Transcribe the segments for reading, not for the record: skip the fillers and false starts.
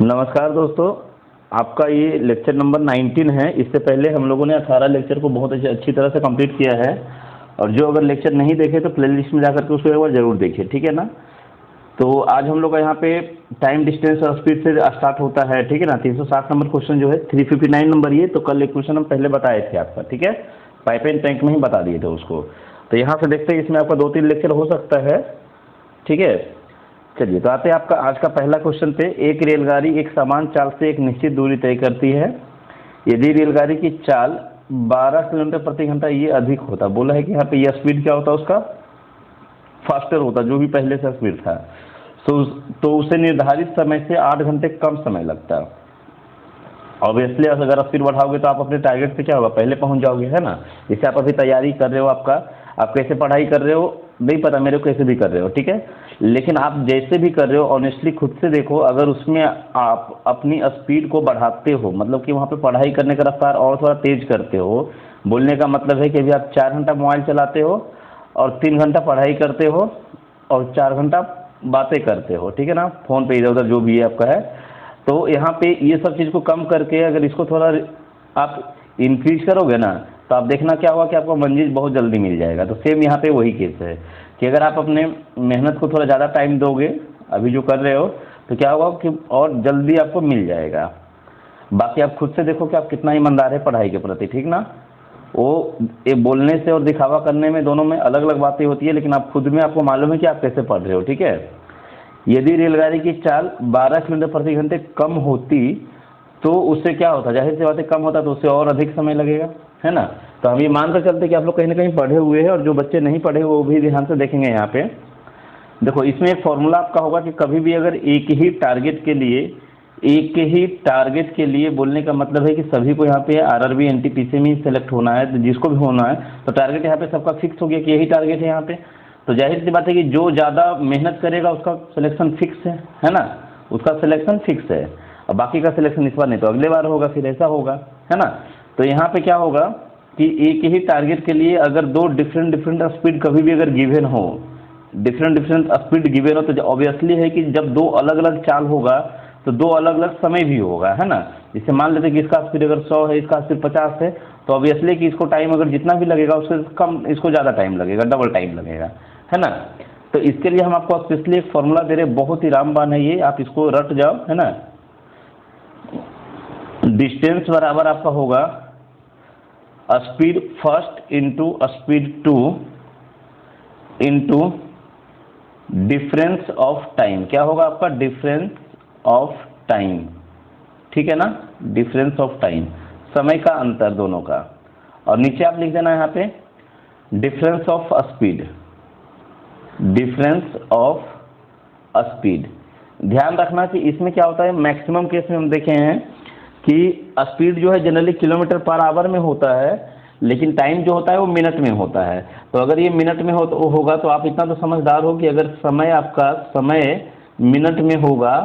नमस्कार दोस्तों, आपका ये लेक्चर नंबर 19 है। इससे पहले हम लोगों ने 18 लेक्चर को बहुत अच्छी तरह से कंप्लीट किया है। और जो अगर लेक्चर नहीं देखे तो प्लेलिस्ट में जाकर के उसको एक बार जरूर देखिए, ठीक है ना। तो आज हम लोग का यहाँ पे टाइम, डिस्टेंस और स्पीड से स्टार्ट होता है, ठीक है ना। 360 नंबर क्वेश्चन जो है, 359 नंबर ये। तो कल एक क्वेश्चन हम पहले बताए थे आपका, ठीक है, पाइप एंड टैंक में ही बता दिए थे उसको। तो यहाँ से देखते हैं, इसमें आपका 2-3 लेक्चर हो सकता है, ठीक है। चलिए, तो आते हैं आपका आज का पहला क्वेश्चन पे। एक रेलगाड़ी एक समान चाल से एक निश्चित दूरी तय करती है। यदि रेलगाड़ी की चाल 12 किलोमीटर प्रति घंटा ये अधिक होता, बोला है कि यहाँ पे ये स्पीड क्या होता, उसका फास्टर होता, जो भी पहले से स्पीड था, तो उसे निर्धारित समय से 8 घंटे कम समय लगता। ऑब्वियसली अगर स्पीड बढ़ाओगे तो आप अपने टारगेट पे क्या होगा, पहले पहुंच जाओगे, है ना। जैसे आप अभी तैयारी कर रहे हो, आप कैसे पढ़ाई कर रहे हो नहीं पता मेरे को, कैसे भी कर रहे हो, ठीक है। लेकिन आप जैसे भी कर रहे हो ऑनेस्टली खुद से देखो, अगर उसमें आप अपनी स्पीड को बढ़ाते हो, मतलब कि वहाँ पे पढ़ाई करने का रफ्तार और थोड़ा तेज करते हो। बोलने का मतलब है कि अभी आप 4 घंटा मोबाइल चलाते हो और 3 घंटा पढ़ाई करते हो और 4 घंटा बातें करते हो, ठीक है ना, फ़ोन पे इधर उधर जो भी है आपका है। तो यहाँ पे ये सब चीज़ को कम करके अगर इसको थोड़ा आप इंक्रीज करोगे ना, तो आप देखना क्या होगा कि आपको मंजिल बहुत जल्दी मिल जाएगा। तो सेम यहाँ पे वही केस है कि अगर आप अपने मेहनत को थोड़ा ज़्यादा टाइम दोगे, अभी जो कर रहे हो, तो क्या होगा कि और जल्दी आपको मिल जाएगा। बाकी आप खुद से देखो कि आप कितना ईमानदार है पढ़ाई के प्रति, ठीक ना। वो ये बोलने से और दिखावा करने में, दोनों में अलग अलग बातें होती है, लेकिन आप खुद में आपको मालूम है कि आप कैसे पढ़ रहे हो, ठीक है। यदि रेलगाड़ी की चाल 12 किलोमीटर प्रति घंटे कम होती तो उससे क्या होता, जाहिर सी बात है कम होता तो उससे और अधिक समय लगेगा, है ना। तो हम ये मानकर चलते कि आप लोग कहीं ना कहीं पढ़े हुए हैं, और जो बच्चे नहीं पढ़े वो भी ध्यान से देखेंगे। यहाँ पे देखो, इसमें एक फॉर्मूला आपका होगा कि कभी भी अगर एक ही टारगेट के लिए बोलने का मतलब है कि सभी को यहाँ पे आरआरबी एनटीपीसी में सेलेक्ट होना है, तो जिसको भी होना है तो टारगेट यहाँ पे सबका फिक्स हो गया कि यही टारगेट है यहाँ पे। तो जाहिर सी बात है कि जो ज़्यादा मेहनत करेगा उसका सिलेक्शन फिक्स है ना, उसका सिलेक्शन फिक्स है। और बाकी का सिलेक्शन इस बार नहीं तो अगले बार होगा, फिर ऐसा होगा, है ना। तो यहाँ पे क्या होगा कि एक ही टारगेट के लिए अगर दो डिफरेंट स्पीड कभी भी अगर गिवन हो, डिफरेंट स्पीड गिवन हो, तो ऑब्वियसली है कि जब दो अलग अलग चाल होगा तो दो अलग अलग समय भी होगा, है ना। जैसे मान लेते कि इसका स्पीड अगर 100 है, इसका स्पीड 50 है, तो ऑब्वियसली कि इसको टाइम अगर जितना भी लगेगा उससे कम इसको ज़्यादा टाइम लगेगा, डबल टाइम लगेगा, है ना। तो इसके लिए हम आपको स्पेशली एक फॉर्मूला दे रहे हैं, बहुत ही रामबान है ये, आप इसको रट जाओ, है ना। डिस्टेंस बराबर आपका होगा speed first into speed 2 into difference of time. क्या होगा आपका, डिफरेंस ऑफ टाइम, ठीक है ना, डिफरेंस ऑफ टाइम, समय का अंतर दोनों का। और नीचे आप लिख देना यहाँ पे difference of speed, difference of speed. ध्यान रखना कि इसमें क्या होता है, मैक्सिमम केस में हम देखे हैं कि स्पीड जो है जनरली किलोमीटर पर आवर में होता है, लेकिन टाइम जो होता है वो मिनट में होता है। तो अगर ये मिनट में होगा तो आप इतना तो समझदार हो कि अगर समय मिनट में होगा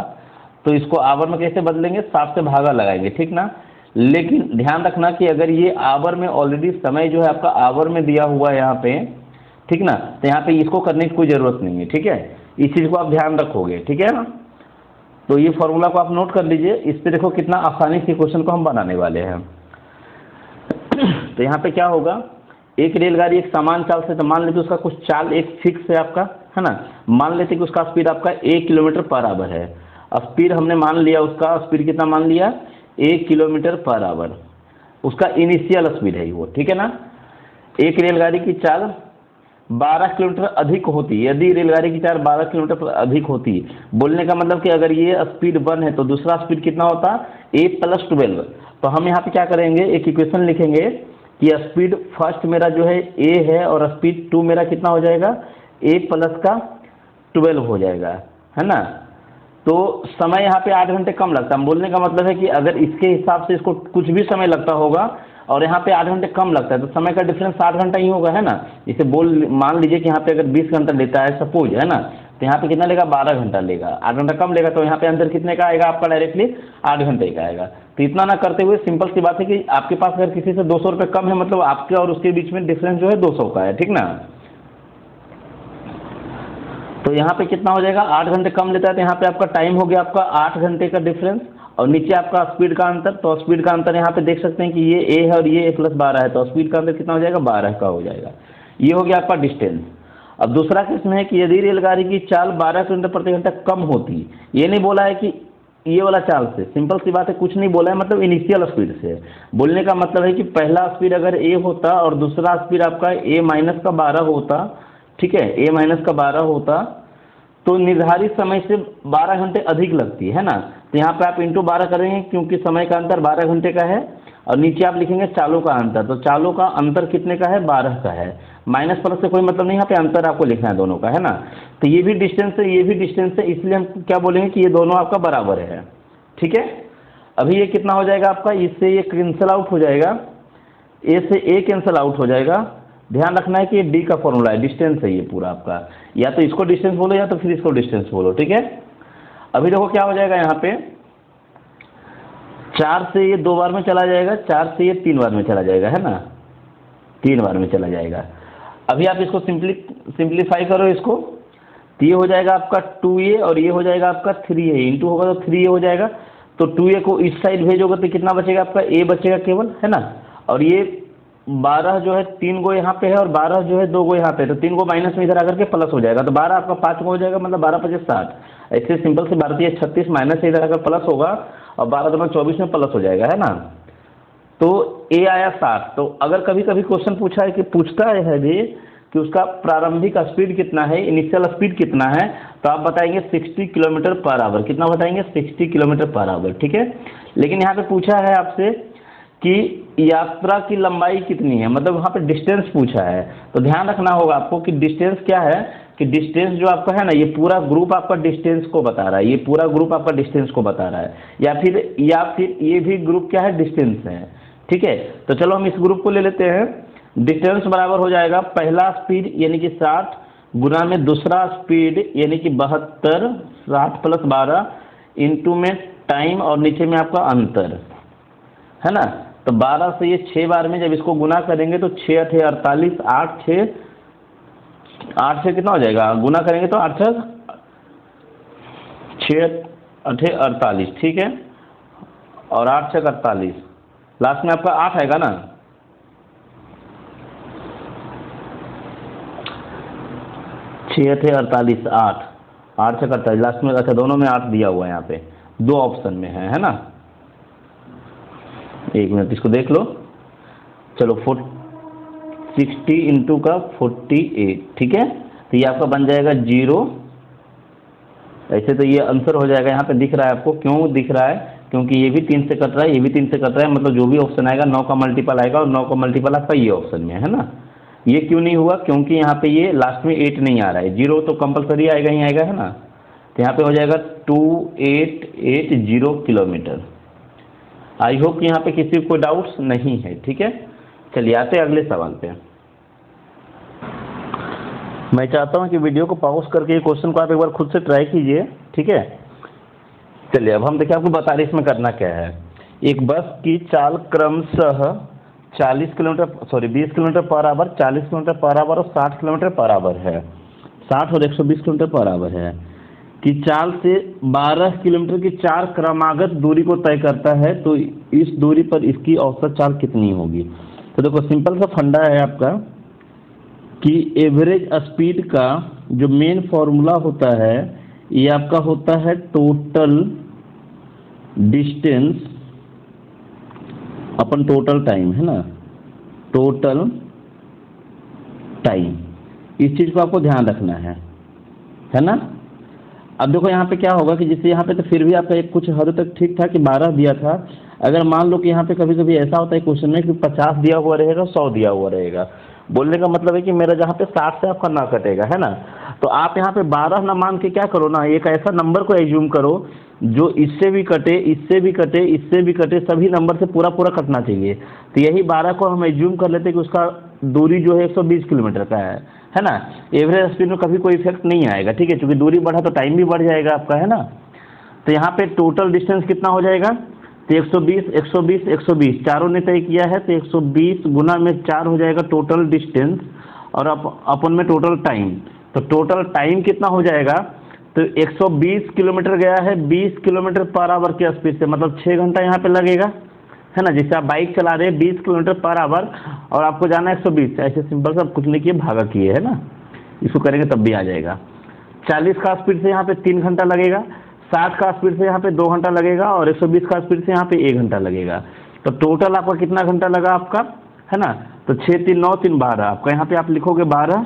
तो इसको आवर में कैसे बदलेंगे, 7 से भागा लगाएंगे, ठीक ना। लेकिन ध्यान रखना कि अगर ये आवर में ऑलरेडी समय जो है आपका आवर में दिया हुआ है यहाँ पे, ठीक ना, तो यहाँ पे इसको करने की कोई ज़रूरत नहीं है, ठीक है। इस चीज़ को आप ध्यान रखोगे, ठीक है ना। तो ये फॉर्मूला को आप नोट कर लीजिए। इस पे देखो कितना आसानी से क्वेश्चन को हम बनाने वाले हैं। तो यहाँ पे क्या होगा, एक रेलगाड़ी एक समान चाल से, तो मान लेते उसका कुछ चाल एक फिक्स है आपका, है ना। मान लेते कि उसका स्पीड आपका 1 किलोमीटर पर आवर है। स्पीड हमने मान लिया, उसका स्पीड कितना मान लिया, 1 किलोमीटर पर आवर, उसका इनिशियल स्पीड है वो, ठीक है ना। एक रेलगाड़ी की चाल 12 किलोमीटर अधिक होती, यदि रेलगाड़ी की चाल 12 किलोमीटर पर अधिक होती, बोलने का मतलब कि अगर ये स्पीड 1 है तो दूसरा स्पीड कितना होता, a + 12। तो हम यहाँ पे क्या करेंगे, एक इक्वेशन लिखेंगे कि स्पीड फर्स्ट मेरा जो है a है और स्पीड 2 मेरा कितना हो जाएगा, a + 12 हो जाएगा, है ना। तो समय यहाँ पे 8 घंटे कम लगता है। बोलने का मतलब है कि अगर इसके हिसाब से इसको कुछ भी समय लगता होगा और यहाँ पे 8 घंटे कम लगता है, तो समय का डिफरेंस 8 घंटा ही होगा, है ना। जैसे मान लीजिए कि यहाँ पे अगर 20 घंटा लेता है सपोज, है ना, तो यहाँ पे कितना लेगा, 12 घंटा लेगा, 8 घंटा कम लेगा, तो यहाँ पे अंदर कितने का आएगा आपका, डायरेक्टली 8 घंटे का आएगा। तो इतना ना करते हुए सिंपल सी बात है कि आपके पास अगर किसी से 200 रुपये कम है, मतलब आपके और उसके बीच में डिफरेंस जो है 200 का है, ठीक ना। तो यहाँ पे कितना हो जाएगा, 8 घंटे कम लेता है, तो यहाँ पे आपका टाइम हो गया आपका 8 घंटे का डिफरेंस, और नीचे आपका स्पीड का अंतर। तो स्पीड का अंतर यहाँ पे देख सकते हैं कि ये ए है और ये A+12 है, तो स्पीड का अंतर कितना हो जाएगा, 12 का हो जाएगा। ये हो गया आपका डिस्टेंस। अब दूसरा केस में है कि यदि रेलगाड़ी की चाल 12 किलोमीटर प्रति घंटा कम होती, ये नहीं बोला है कि ये वाला चाल से, सिंपल सी बात है, कुछ नहीं बोला है, मतलब इनिशियल स्पीड से। बोलने का मतलब है कि पहला स्पीड अगर ए होता और दूसरा स्पीड आपका A-12 होता, ठीक है, A-12 होता, तो निर्धारित समय से 12 घंटे अधिक लगती है ना। तो यहाँ पे आप इंटू 12 करेंगे क्योंकि समय का अंतर 12 घंटे का है, और नीचे आप लिखेंगे चालों का अंतर। तो चालों का अंतर कितने का है, 12 का है। माइनस प्लस से कोई मतलब नहीं, यहाँ पे अंतर आपको लिखना है दोनों का, है ना। तो ये भी डिस्टेंस है, ये भी डिस्टेंस है, इसलिए हम क्या बोलेंगे कि ये दोनों आपका बराबर है, ठीक है। अभी ये कितना हो जाएगा आपका, इससे ये कैंसिल आउट हो जाएगा, ए से ए कैंसिल आउट हो जाएगा। ध्यान रखना है कि ये डी का फॉर्मूला है, डिस्टेंस है ये पूरा आपका, या तो इसको डिस्टेंस बोलो या तो फिर इसको डिस्टेंस बोलो, ठीक है। अभी देखो क्या हो जाएगा, यहाँ पे 4 से ये 2 बार में चला जाएगा, 4 से ये 3 बार में चला जाएगा, है ना, 3 बार में चला जाएगा। अभी आप इसको सिंप्लीफाई करो इसको, तो ये हो जाएगा आपका 2a और ये हो जाएगा आपका 3a, इंटू होगा तो 3a हो जाएगा। तो 2a को इस साइड भेजोगे तो कितना बचेगा आपका, a बचेगा केवल, है ना। और ये 12 जो है 3 गो यहाँ पे है और 12 जो है 2 गो यहाँ पे, तो 3 गो माइनस में इधर आकर के प्लस हो जाएगा, तो 12 आपका 5 गो हो जाएगा, मतलब 12×5 = 60। ऐसे सिंपल से 12×36 माइनस से इधर आकर प्लस होगा, और 12×24 में प्लस हो जाएगा, है ना। तो ए आया 60। तो अगर कभी कभी क्वेश्चन पूछा है कि पूछता है भी कि उसका प्रारंभिक स्पीड कितना है, इनिशियल स्पीड कितना है, तो आप बताएंगे 60 किलोमीटर पर आवर। कितना बताएंगे, 60 किलोमीटर पर आवर, ठीक है। लेकिन यहाँ पे पूछा है आपसे कि यात्रा की लंबाई कितनी है, मतलब वहाँ पे डिस्टेंस पूछा है। तो ध्यान रखना होगा आपको कि डिस्टेंस क्या है, कि डिस्टेंस जो आपका है ना, ये पूरा ग्रुप आपका डिस्टेंस को बता रहा है, ये पूरा ग्रुप आपका डिस्टेंस को बता रहा है, या फिर ये भी ग्रुप क्या है, डिस्टेंस है, ठीक है। तो चलो हम इस ग्रुप को ले लेते हैं। डिस्टेंस बराबर हो जाएगा पहला स्पीड यानी कि 60 गुना में दूसरा स्पीड यानी कि 72, 60 + 12 इंटू में टाइम और नीचे में आपका अंतर, है ना। तो 12 से ये 6 बार में जब इसको गुना करेंगे तो 6 × 8 = 48, 8 से कितना हो जाएगा, गुना करेंगे तो 8 6 × 48, ठीक है, और 8 × 48, लास्ट में आपका 8 आएगा ना। 6 × 48 8, 8 × 48 लास्ट में, अच्छा दोनों में 8 दिया हुआ है, यहाँ पे 2 ऑप्शन में है ना। एक मिनट इसको देख लो, चलो 60 इंटू का 48, ठीक है। तो ये आपका बन जाएगा 0। ऐसे तो ये आंसर हो जाएगा, यहाँ पे दिख रहा है आपको, क्यों दिख रहा है, क्योंकि ये भी 3 से कट रहा है, ये भी 3 से कट रहा है, मतलब जो भी ऑप्शन आएगा 9 का मल्टीपल आएगा, और 9 का मल्टीपल आपका ये ऑप्शन में है ना। ये क्यों नहीं हुआ, क्योंकि यहाँ पे ये लास्ट में 8 नहीं आ रहा है, 0 तो कंपलसरी आएगा ही आएगा, है ना। तो यहाँ पे हो जाएगा 2880 किलोमीटर। आई होप कि यहाँ पे किसी को कोई डाउट्स नहीं है, ठीक है। चलिए आते हैं अगले सवाल पे। मैं चाहता हूँ कि वीडियो को पॉज करके ये क्वेश्चन को आप एक बार खुद से ट्राई कीजिए, ठीक है। चलिए अब हम देखिए आपको बता रहे इसमें करना क्या है। एक बस की चाल क्रमशः 20 kilometre per hour, 40 kilometre per hour और 60 किलोमीटर पर आवर है, 60 और 120 किलोमीटर पर आवर है, की चाल से 12 किलोमीटर की 4 क्रमागत दूरी को तय करता है, तो इस दूरी पर इसकी औसत चाल कितनी होगी। तो देखो सिंपल सा फंडा है आपका कि एवरेज स्पीड का जो मेन फॉर्मूला होता है, ये आपका होता है टोटल डिस्टेंस अपन टोटल टाइम, है ना, टोटल टाइम। इस चीज़ को आपको ध्यान रखना है ना। अब देखो यहाँ पे क्या होगा कि जैसे यहाँ पे तो फिर भी आपका एक कुछ हद तक ठीक था कि 12 दिया था। अगर मान लो कि यहाँ पे कभी कभी ऐसा होता है क्वेश्चन में कि 50 दिया हुआ रहेगा, 100 दिया हुआ रहेगा, बोलने का मतलब है कि मेरा जहाँ पे 60 से आपका ना कटेगा, है ना। तो आप यहाँ पे 12 ना मान के क्या करो ना, एक ऐसा नंबर को एज्यूम करो जो इससे भी कटे, इससे भी कटे, इससे भी कटे, सभी नंबर से पूरा पूरा कटना चाहिए। तो यही 12 को हम एज्यूम कर लेते हैं कि उसका दूरी जो है 120 किलोमीटर का है ना। एवरेज स्पीड में कभी कोई इफेक्ट नहीं आएगा, ठीक है, क्योंकि दूरी बढ़ा तो टाइम भी बढ़ जाएगा आपका, है ना। तो यहाँ पे टोटल डिस्टेंस कितना हो जाएगा, तो 120 120 120 चारों ने तय किया है, तो 120 गुना में 4 हो जाएगा टोटल डिस्टेंस, और अपन में टोटल टाइम। तो टोटल टाइम कितना हो जाएगा, तो 120 किलोमीटर गया है 20 किलोमीटर पर आवर के स्पीड से, मतलब 6 घंटा यहाँ पे लगेगा, है ना। जैसे आप बाइक चला रहे हैं 20 किलोमीटर पर आवर और आपको जाना है 120, ऐसे सिंपल सा कुछ नहीं किए भागा किए, है ना, इसको करेंगे तब भी आ जाएगा। 40 का स्पीड से यहाँ पे 3 घंटा लगेगा, 60 का स्पीड से यहाँ पे 2 घंटा लगेगा और 120 का स्पीड से यहाँ पे 1 घंटा लगेगा। तो टोटल आपका कितना घंटा लगा आपका, है ना। तो 6 3 9 3 12, आपका यहाँ पे आप लिखोगे 12,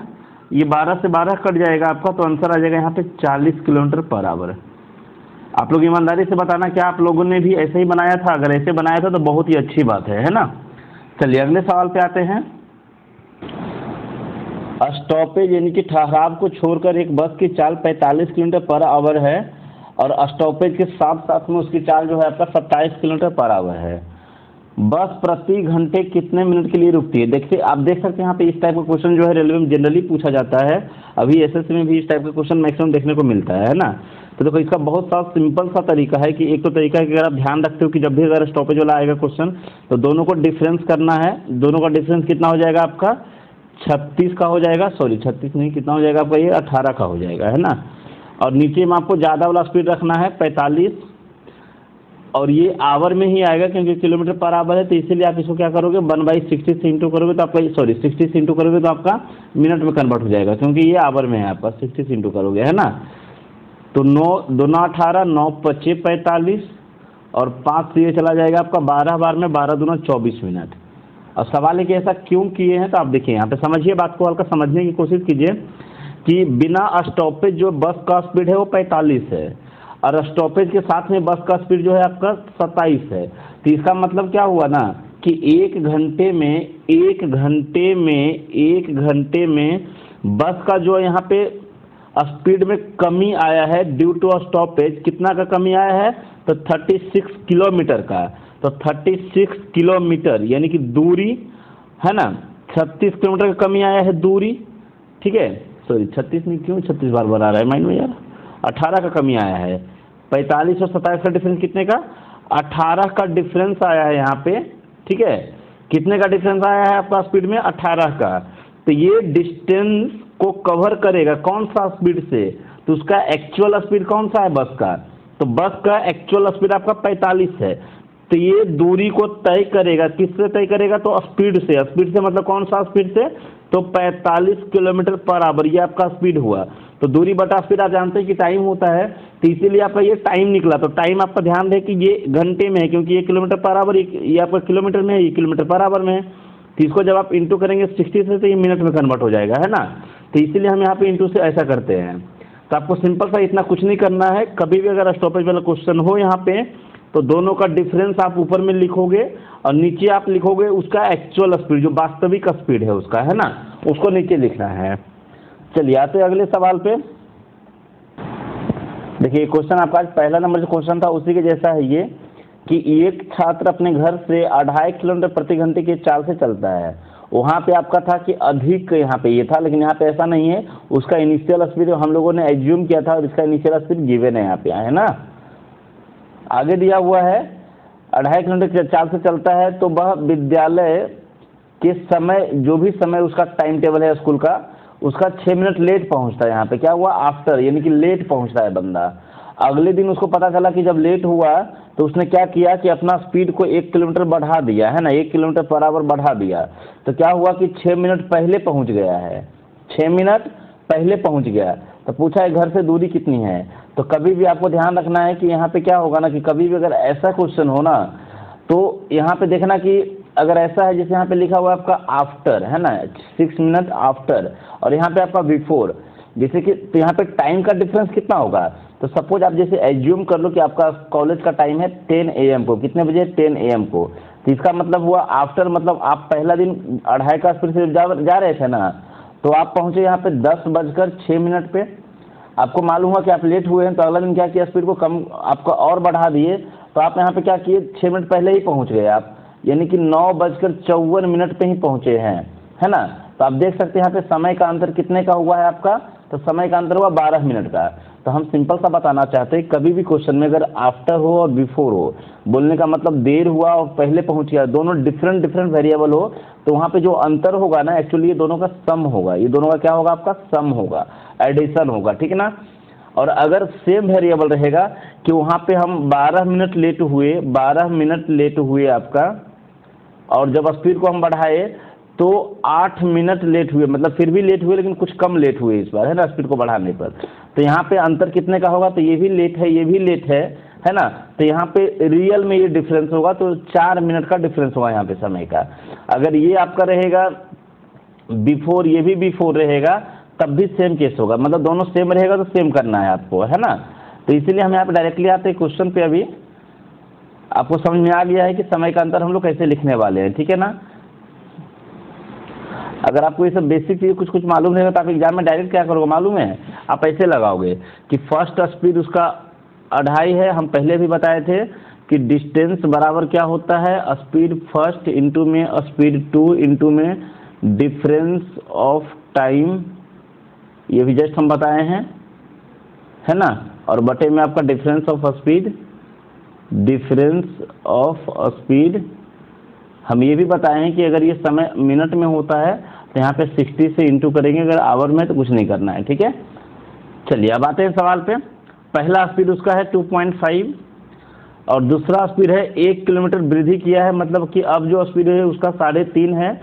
ये 12 से 12 कट जाएगा आपका, तो आंसर आ जाएगा यहाँ पे 40 किलोमीटर पर आवर। आप लोग ईमानदारी से बताना क्या आप लोगों ने भी ऐसे ही बनाया था, अगर ऐसे बनाया था तो बहुत ही अच्छी बात है ना। चलिए अगले सवाल पे आते हैं। स्टॉपेज यानी कि ठहराव को छोड़कर एक बस की चाल 45 किलोमीटर पर आवर है और स्टॉपेज के साथ साथ में उसकी चाल जो है आपका 27 किलोमीटर पर आवर है। बस प्रति घंटे कितने मिनट के लिए रुकती है। देखिए आप देख सकते हैं यहाँ पे इस टाइप का क्वेश्चन जो है रेलवे में जनरली पूछा जाता है, अभी एसएससी में भी इस टाइप का क्वेश्चन मैक्सिमम देखने को मिलता है ना। तो देखो इसका बहुत सा सिंपल सा तरीका है कि एक तो तरीका है कि अगर आप ध्यान रखते हो कि जब भी अगर स्टॉपेज वाला आएगा क्वेश्चन तो दोनों को डिफरेंस करना है। दोनों का डिफरेंस कितना हो जाएगा आपका 36 का हो जाएगा, सॉरी 36 नहीं, कितना हो जाएगा आपका ये 18 का हो जाएगा, है ना। और नीचे में आपको ज़्यादा वाला स्पीड रखना है 45 और ये आवर में ही आएगा क्योंकि किलोमीटर पर आवर है, तो इसीलिए आप इसको क्या करोगे 1/60 से इंटू करोगे तो आपका, सॉरी 60 से इंटू करोगे तो आपका मिनट में कन्वर्ट हो जाएगा क्योंकि ये आवर में है आपका, 60 से इंटू करोगे, है ना। तो 9 2 18 9 25 45 और 5 से ये चला जाएगा आपका 12 बार में 12 दूना 24 मिनट। और सवाल है कि ऐसा क्यों किए हैं, तो आप देखिए यहाँ पे समझिए बात को, हल्का समझने की कोशिश कीजिए कि बिना स्टॉपेज जो बस का स्पीड है वो 45 है और स्टॉपेज के साथ में बस का स्पीड जो है आपका 27 है। तो इसका मतलब क्या हुआ ना कि एक घंटे में बस का जो यहाँ पे स्पीड में कमी आया है ड्यू टू स्टॉपेज, कितना का कमी आया है, तो 36 किलोमीटर का। तो 36 किलोमीटर यानी कि दूरी, है ना, 36 किलोमीटर का कमी आया है दूरी, ठीक है, सॉरी 36 नहीं, क्यों 36 बार बार आ रहा है माइंड में यार, 18 का कमी आया है। 45 और 27 का डिफरेंस कितने का, 18 का डिफरेंस आया है यहाँ पे, ठीक है। कितने का डिफरेंस आया है आपका स्पीड में, 18 का। तो ये डिस्टेंस को कवर करेगा कौन सा स्पीड से, तो उसका एक्चुअल स्पीड कौन सा है बस का, तो बस का एक्चुअल स्पीड आपका 45 है। तो ये दूरी को तय करेगा, किससे तय करेगा, तो स्पीड से। स्पीड से मतलब कौन सा स्पीड से, तो 45 किलोमीटर पर आवर, ये आपका स्पीड हुआ। तो दूरी बटा स्पीड आप जानते हैं कि टाइम होता है, तो इसीलिए आपका ये टाइम निकला। तो टाइम आपका ध्यान दें कि ये घंटे में है क्योंकि ये किलोमीटर पर आवर, ये आपका किलोमीटर में है, ये किलोमीटर पर आवर में है। तो इसको जब आप इंटू करेंगे 60 से तो ये मिनट में कन्वर्ट हो जाएगा, है ना। तो इसीलिए हम यहाँ पे इंटू से ऐसा करते हैं। तो आपको सिंपल सा इतना कुछ नहीं करना है, कभी भी अगर स्टॉपेज वाला क्वेश्चन हो यहाँ पे तो दोनों का डिफरेंस आप ऊपर में लिखोगे और नीचे आप लिखोगे उसका एक्चुअल स्पीड, जो वास्तविक स्पीड है उसका, है ना, उसको नीचे लिखना है। चलिए आते हैं अगले सवाल पे। देखिए क्वेश्चन आपका आज पहला नंबर जो क्वेश्चन था उसी के जैसा है ये, कि एक छात्र अपने घर से 2.5 किलोमीटर प्रति घंटे की चाल से चलता है। वहाँ पे आपका था कि अधिक यहाँ पे ये था, लेकिन यहाँ पे ऐसा नहीं है। उसका इनिशियल स्पीड हम लोगों ने एज्यूम किया था और इसका इनिशियल स्पीड गिवन है यहाँ पे, है ना। आगे दिया हुआ है 2.5 किलोमीटर चाल से चलता है, तो वह विद्यालय के समय, जो भी समय उसका टाइम टेबल है स्कूल का, उसका 6 मिनट लेट पहुंचता है। यहाँ पे क्या हुआ, आफ्टर, यानी कि लेट पहुंचता है बंदा। अगले दिन उसको पता चला कि जब लेट हुआ तो उसने क्या किया कि अपना स्पीड को 1 किलोमीटर बढ़ा दिया, है ना, 1 किलोमीटर पर आवर बढ़ा दिया। तो क्या हुआ कि 6 मिनट पहले पहुंच गया है, 6 मिनट पहले पहुंच गया। तो पूछा है घर से दूरी कितनी है। तो कभी भी आपको ध्यान रखना है कि यहाँ पे क्या होगा ना कि कभी भी अगर ऐसा क्वेश्चन हो ना तो यहाँ पे देखना कि अगर ऐसा है जैसे यहाँ पे लिखा हुआ है आपका आफ्टर, है ना, 6 मिनट आफ्टर, और यहाँ पे आपका बिफोर, जैसे कि तो यहाँ पे टाइम का डिफरेंस कितना होगा। तो सपोज आप जैसे एज्यूम कर लो कि आपका कॉलेज का टाइम है 10 AM को, कितने बजे, 10 AM को। तो इसका मतलब हुआ आफ्टर, मतलब आप पहला दिन 2.5 का स्पीड से जा रहे थे ना, तो आप पहुँचे यहाँ पे 10:06 पे। आपको मालूम हुआ कि आप लेट हुए हैं, तो अगला दिन क्या किया, स्पीड को कम आपका और बढ़ा दिए। तो आप यहाँ पे क्या किए, 6 मिनट पहले ही पहुँच गए आप, यानी कि 9:54 पे ही पहुँचे हैं, है ना। तो आप देख सकते हैं यहाँ पे समय का अंतर कितने का हुआ है आपका, तो समय का अंतर हुआ 12 मिनट का। तो हम सिंपल सा बताना चाहते हैं, कभी भी क्वेश्चन में अगर आफ्टर हो और बिफोर हो, बोलने का मतलब देर हुआ और पहले पहुंच गया, दोनों डिफरेंट डिफरेंट वेरिएबल हो, तो वहाँ पे जो अंतर होगा ना, एक्चुअली ये दोनों का सम होगा। ये दोनों का क्या होगा? आपका सम होगा, एडिशन होगा, ठीक है ना। और अगर सेम वेरिएबल रहेगा कि वहाँ पे हम 12 मिनट लेट हुए, 12 मिनट लेट हुए आपका, और जब स्पीड को हम बढ़ाए तो 8 मिनट लेट हुए, मतलब फिर भी लेट हुए लेकिन कुछ कम लेट हुए इस बार, है ना, स्पीड को बढ़ाने पर। तो यहाँ पे अंतर कितने का होगा? तो ये भी लेट है, ये भी लेट है ना। तो यहाँ पे रियल में ये डिफरेंस होगा, तो 4 मिनट का डिफरेंस होगा यहाँ पे समय का। अगर ये आपका रहेगा बिफोर, ये भी बिफोर रहेगा, तब भी सेम केस होगा, मतलब दोनों सेम रहेगा तो सेम करना है आपको, है ना। तो इसीलिए हम यहाँ पे डायरेक्टली आते हैं क्वेश्चन पे। अभी आपको समझ में आ गया है कि समय का अंतर हम लोग कैसे लिखने वाले हैं, ठीक है ना। अगर आपको ये सब बेसिक चीज़ कुछ कुछ मालूम रहेगा तो आप एग्जाम में डायरेक्ट क्या करोगे मालूम है? आप ऐसे लगाओगे कि फर्स्ट स्पीड उसका 2.5 है, हम पहले भी बताए थे कि डिस्टेंस बराबर क्या होता है? स्पीड फर्स्ट इंटू में स्पीड 2 इंटू में डिफरेंस ऑफ टाइम, ये भी जस्ट हम बताए हैं, है ना। और बटे में आपका difference of speed, difference of speed. हम ये भी बताए हैं कि अगर ये समय मिनट में होता है तो यहाँ पे 60 से इंटू करेंगे, अगर आवर में तो कुछ नहीं करना है, ठीक है। चलिए अब आते हैं सवाल पे। पहला स्पीड उसका है 2.5 और दूसरा स्पीड है 1 किलोमीटर वृद्धि किया है, मतलब कि अब जो स्पीड है उसका 3.5 है,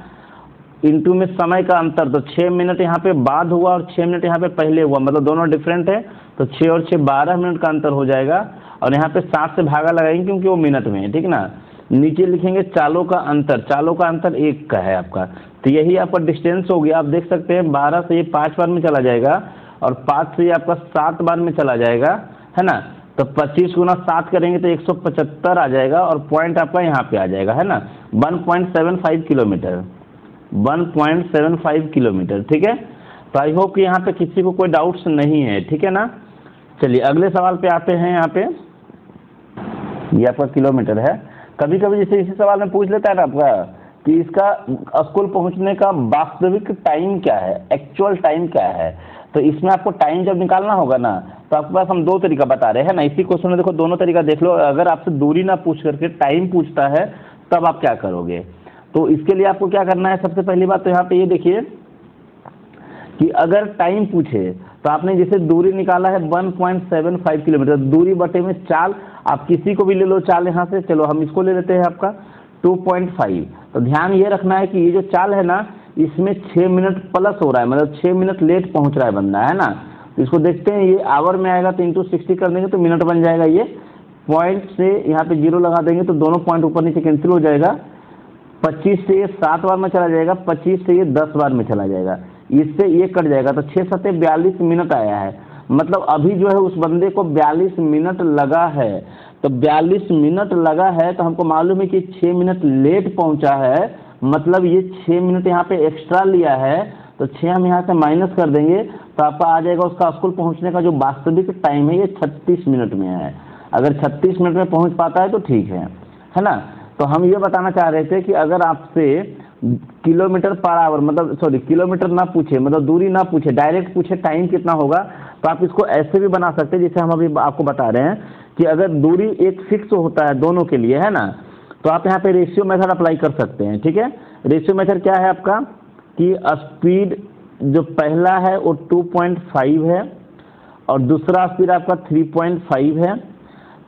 इंटू में समय का अंतर, तो 6 मिनट यहाँ पे बाद हुआ और 6 मिनट यहाँ पे पहले हुआ, मतलब दोनों डिफरेंट है, तो 6 और 6 12 मिनट का अंतर हो जाएगा। और यहाँ पे 7 से भागा लगाएंगे क्योंकि वो मिनट में है, ठीक ना। नीचे लिखेंगे चालों का अंतर, चालों का अंतर 1 का है आपका, तो यही आपका डिस्टेंस हो गया। आप देख सकते हैं 12 से ये 5 बार में चला जाएगा और 5 से ये आपका 7 बार में चला जाएगा, है ना। तो 25 गुना 7 करेंगे तो 175 आ जाएगा और पॉइंट आपका यहाँ पे आ जाएगा, है ना, 1.75 किलोमीटर, 1.75 किलोमीटर, ठीक है। तो आई होप कि यहाँ पे किसी को कोई डाउट्स नहीं है, ठीक है ना। चलिए अगले सवाल पे आते हैं। यहाँ पे ये आपका किलोमीटर है। कभी कभी जैसे इसी सवाल में पूछ लेता है ना आपका कि इसका स्कूल पहुंचने का वास्तविक टाइम क्या है, एक्चुअल टाइम क्या है। तो इसमें आपको टाइम जब निकालना होगा ना, तो आपके पास हम 2 तरीका बता रहे हैं ना। इसी क्वेश्चन में देखो दोनों तरीका देख लो। अगर आपसे दूरी ना पूछ करके टाइम पूछता है तब आप क्या करोगे। तो इसके लिए आपको क्या करना है, सबसे पहली बात तो यहाँ पे ये देखिए कि अगर टाइम पूछे तो आपने जैसे दूरी निकाला है 1.75 किलोमीटर, दूरी बटे में चाल, आप किसी को भी ले लो चाल यहाँ से, चलो हम इसको ले लेते हैं आपका 2.5। तो ध्यान ये रखना है कि ये जो चाल है ना, इसमें 6 मिनट प्लस हो रहा है, मतलब 6 मिनट लेट पहुँच रहा है बंदा, है ना। तो इसको देखते हैं, ये आवर में आएगा तो इंटू 60 कर देंगे तो मिनट बन जाएगा। ये पॉइंट से यहाँ पे 0 लगा देंगे तो दोनों पॉइंट ऊपर नीचे कैंसिल हो जाएगा। 25 से ये 7 बार में चला जाएगा, 25 से ये 10 बार में चला जाएगा, इससे ये कट जाएगा, तो 6 7 42 मिनट आया है। मतलब अभी जो है उस बंदे को 42 मिनट लगा है। तो 42 मिनट लगा है तो हमको मालूम है कि 6 मिनट लेट पहुंचा है, मतलब ये 6 मिनट यहाँ पे एक्स्ट्रा लिया है। तो 6 हम यहाँ से माइनस कर देंगे तो आपका आ जाएगा उसका स्कूल पहुँचने का जो वास्तविक टाइम है, ये 36 मिनट में है। अगर 36 मिनट में पहुँच पाता है तो ठीक है ना। तो हम ये बताना चाह रहे थे कि अगर आपसे किलोमीटर पर आवर, मतलब सॉरी किलोमीटर ना पूछे, मतलब दूरी ना पूछे, डायरेक्ट पूछे टाइम कितना होगा, तो आप इसको ऐसे भी बना सकते हैं जैसे हम अभी आपको बता रहे हैं कि अगर दूरी एक फिक्स होता है दोनों के लिए, है ना, तो आप यहाँ पे रेशियो मेथड अप्लाई कर सकते हैं, ठीक है। रेशियो मेथड क्या है आपका कि स्पीड जो पहला है वो 2.5 है और दूसरा स्पीड आपका 3.5 है।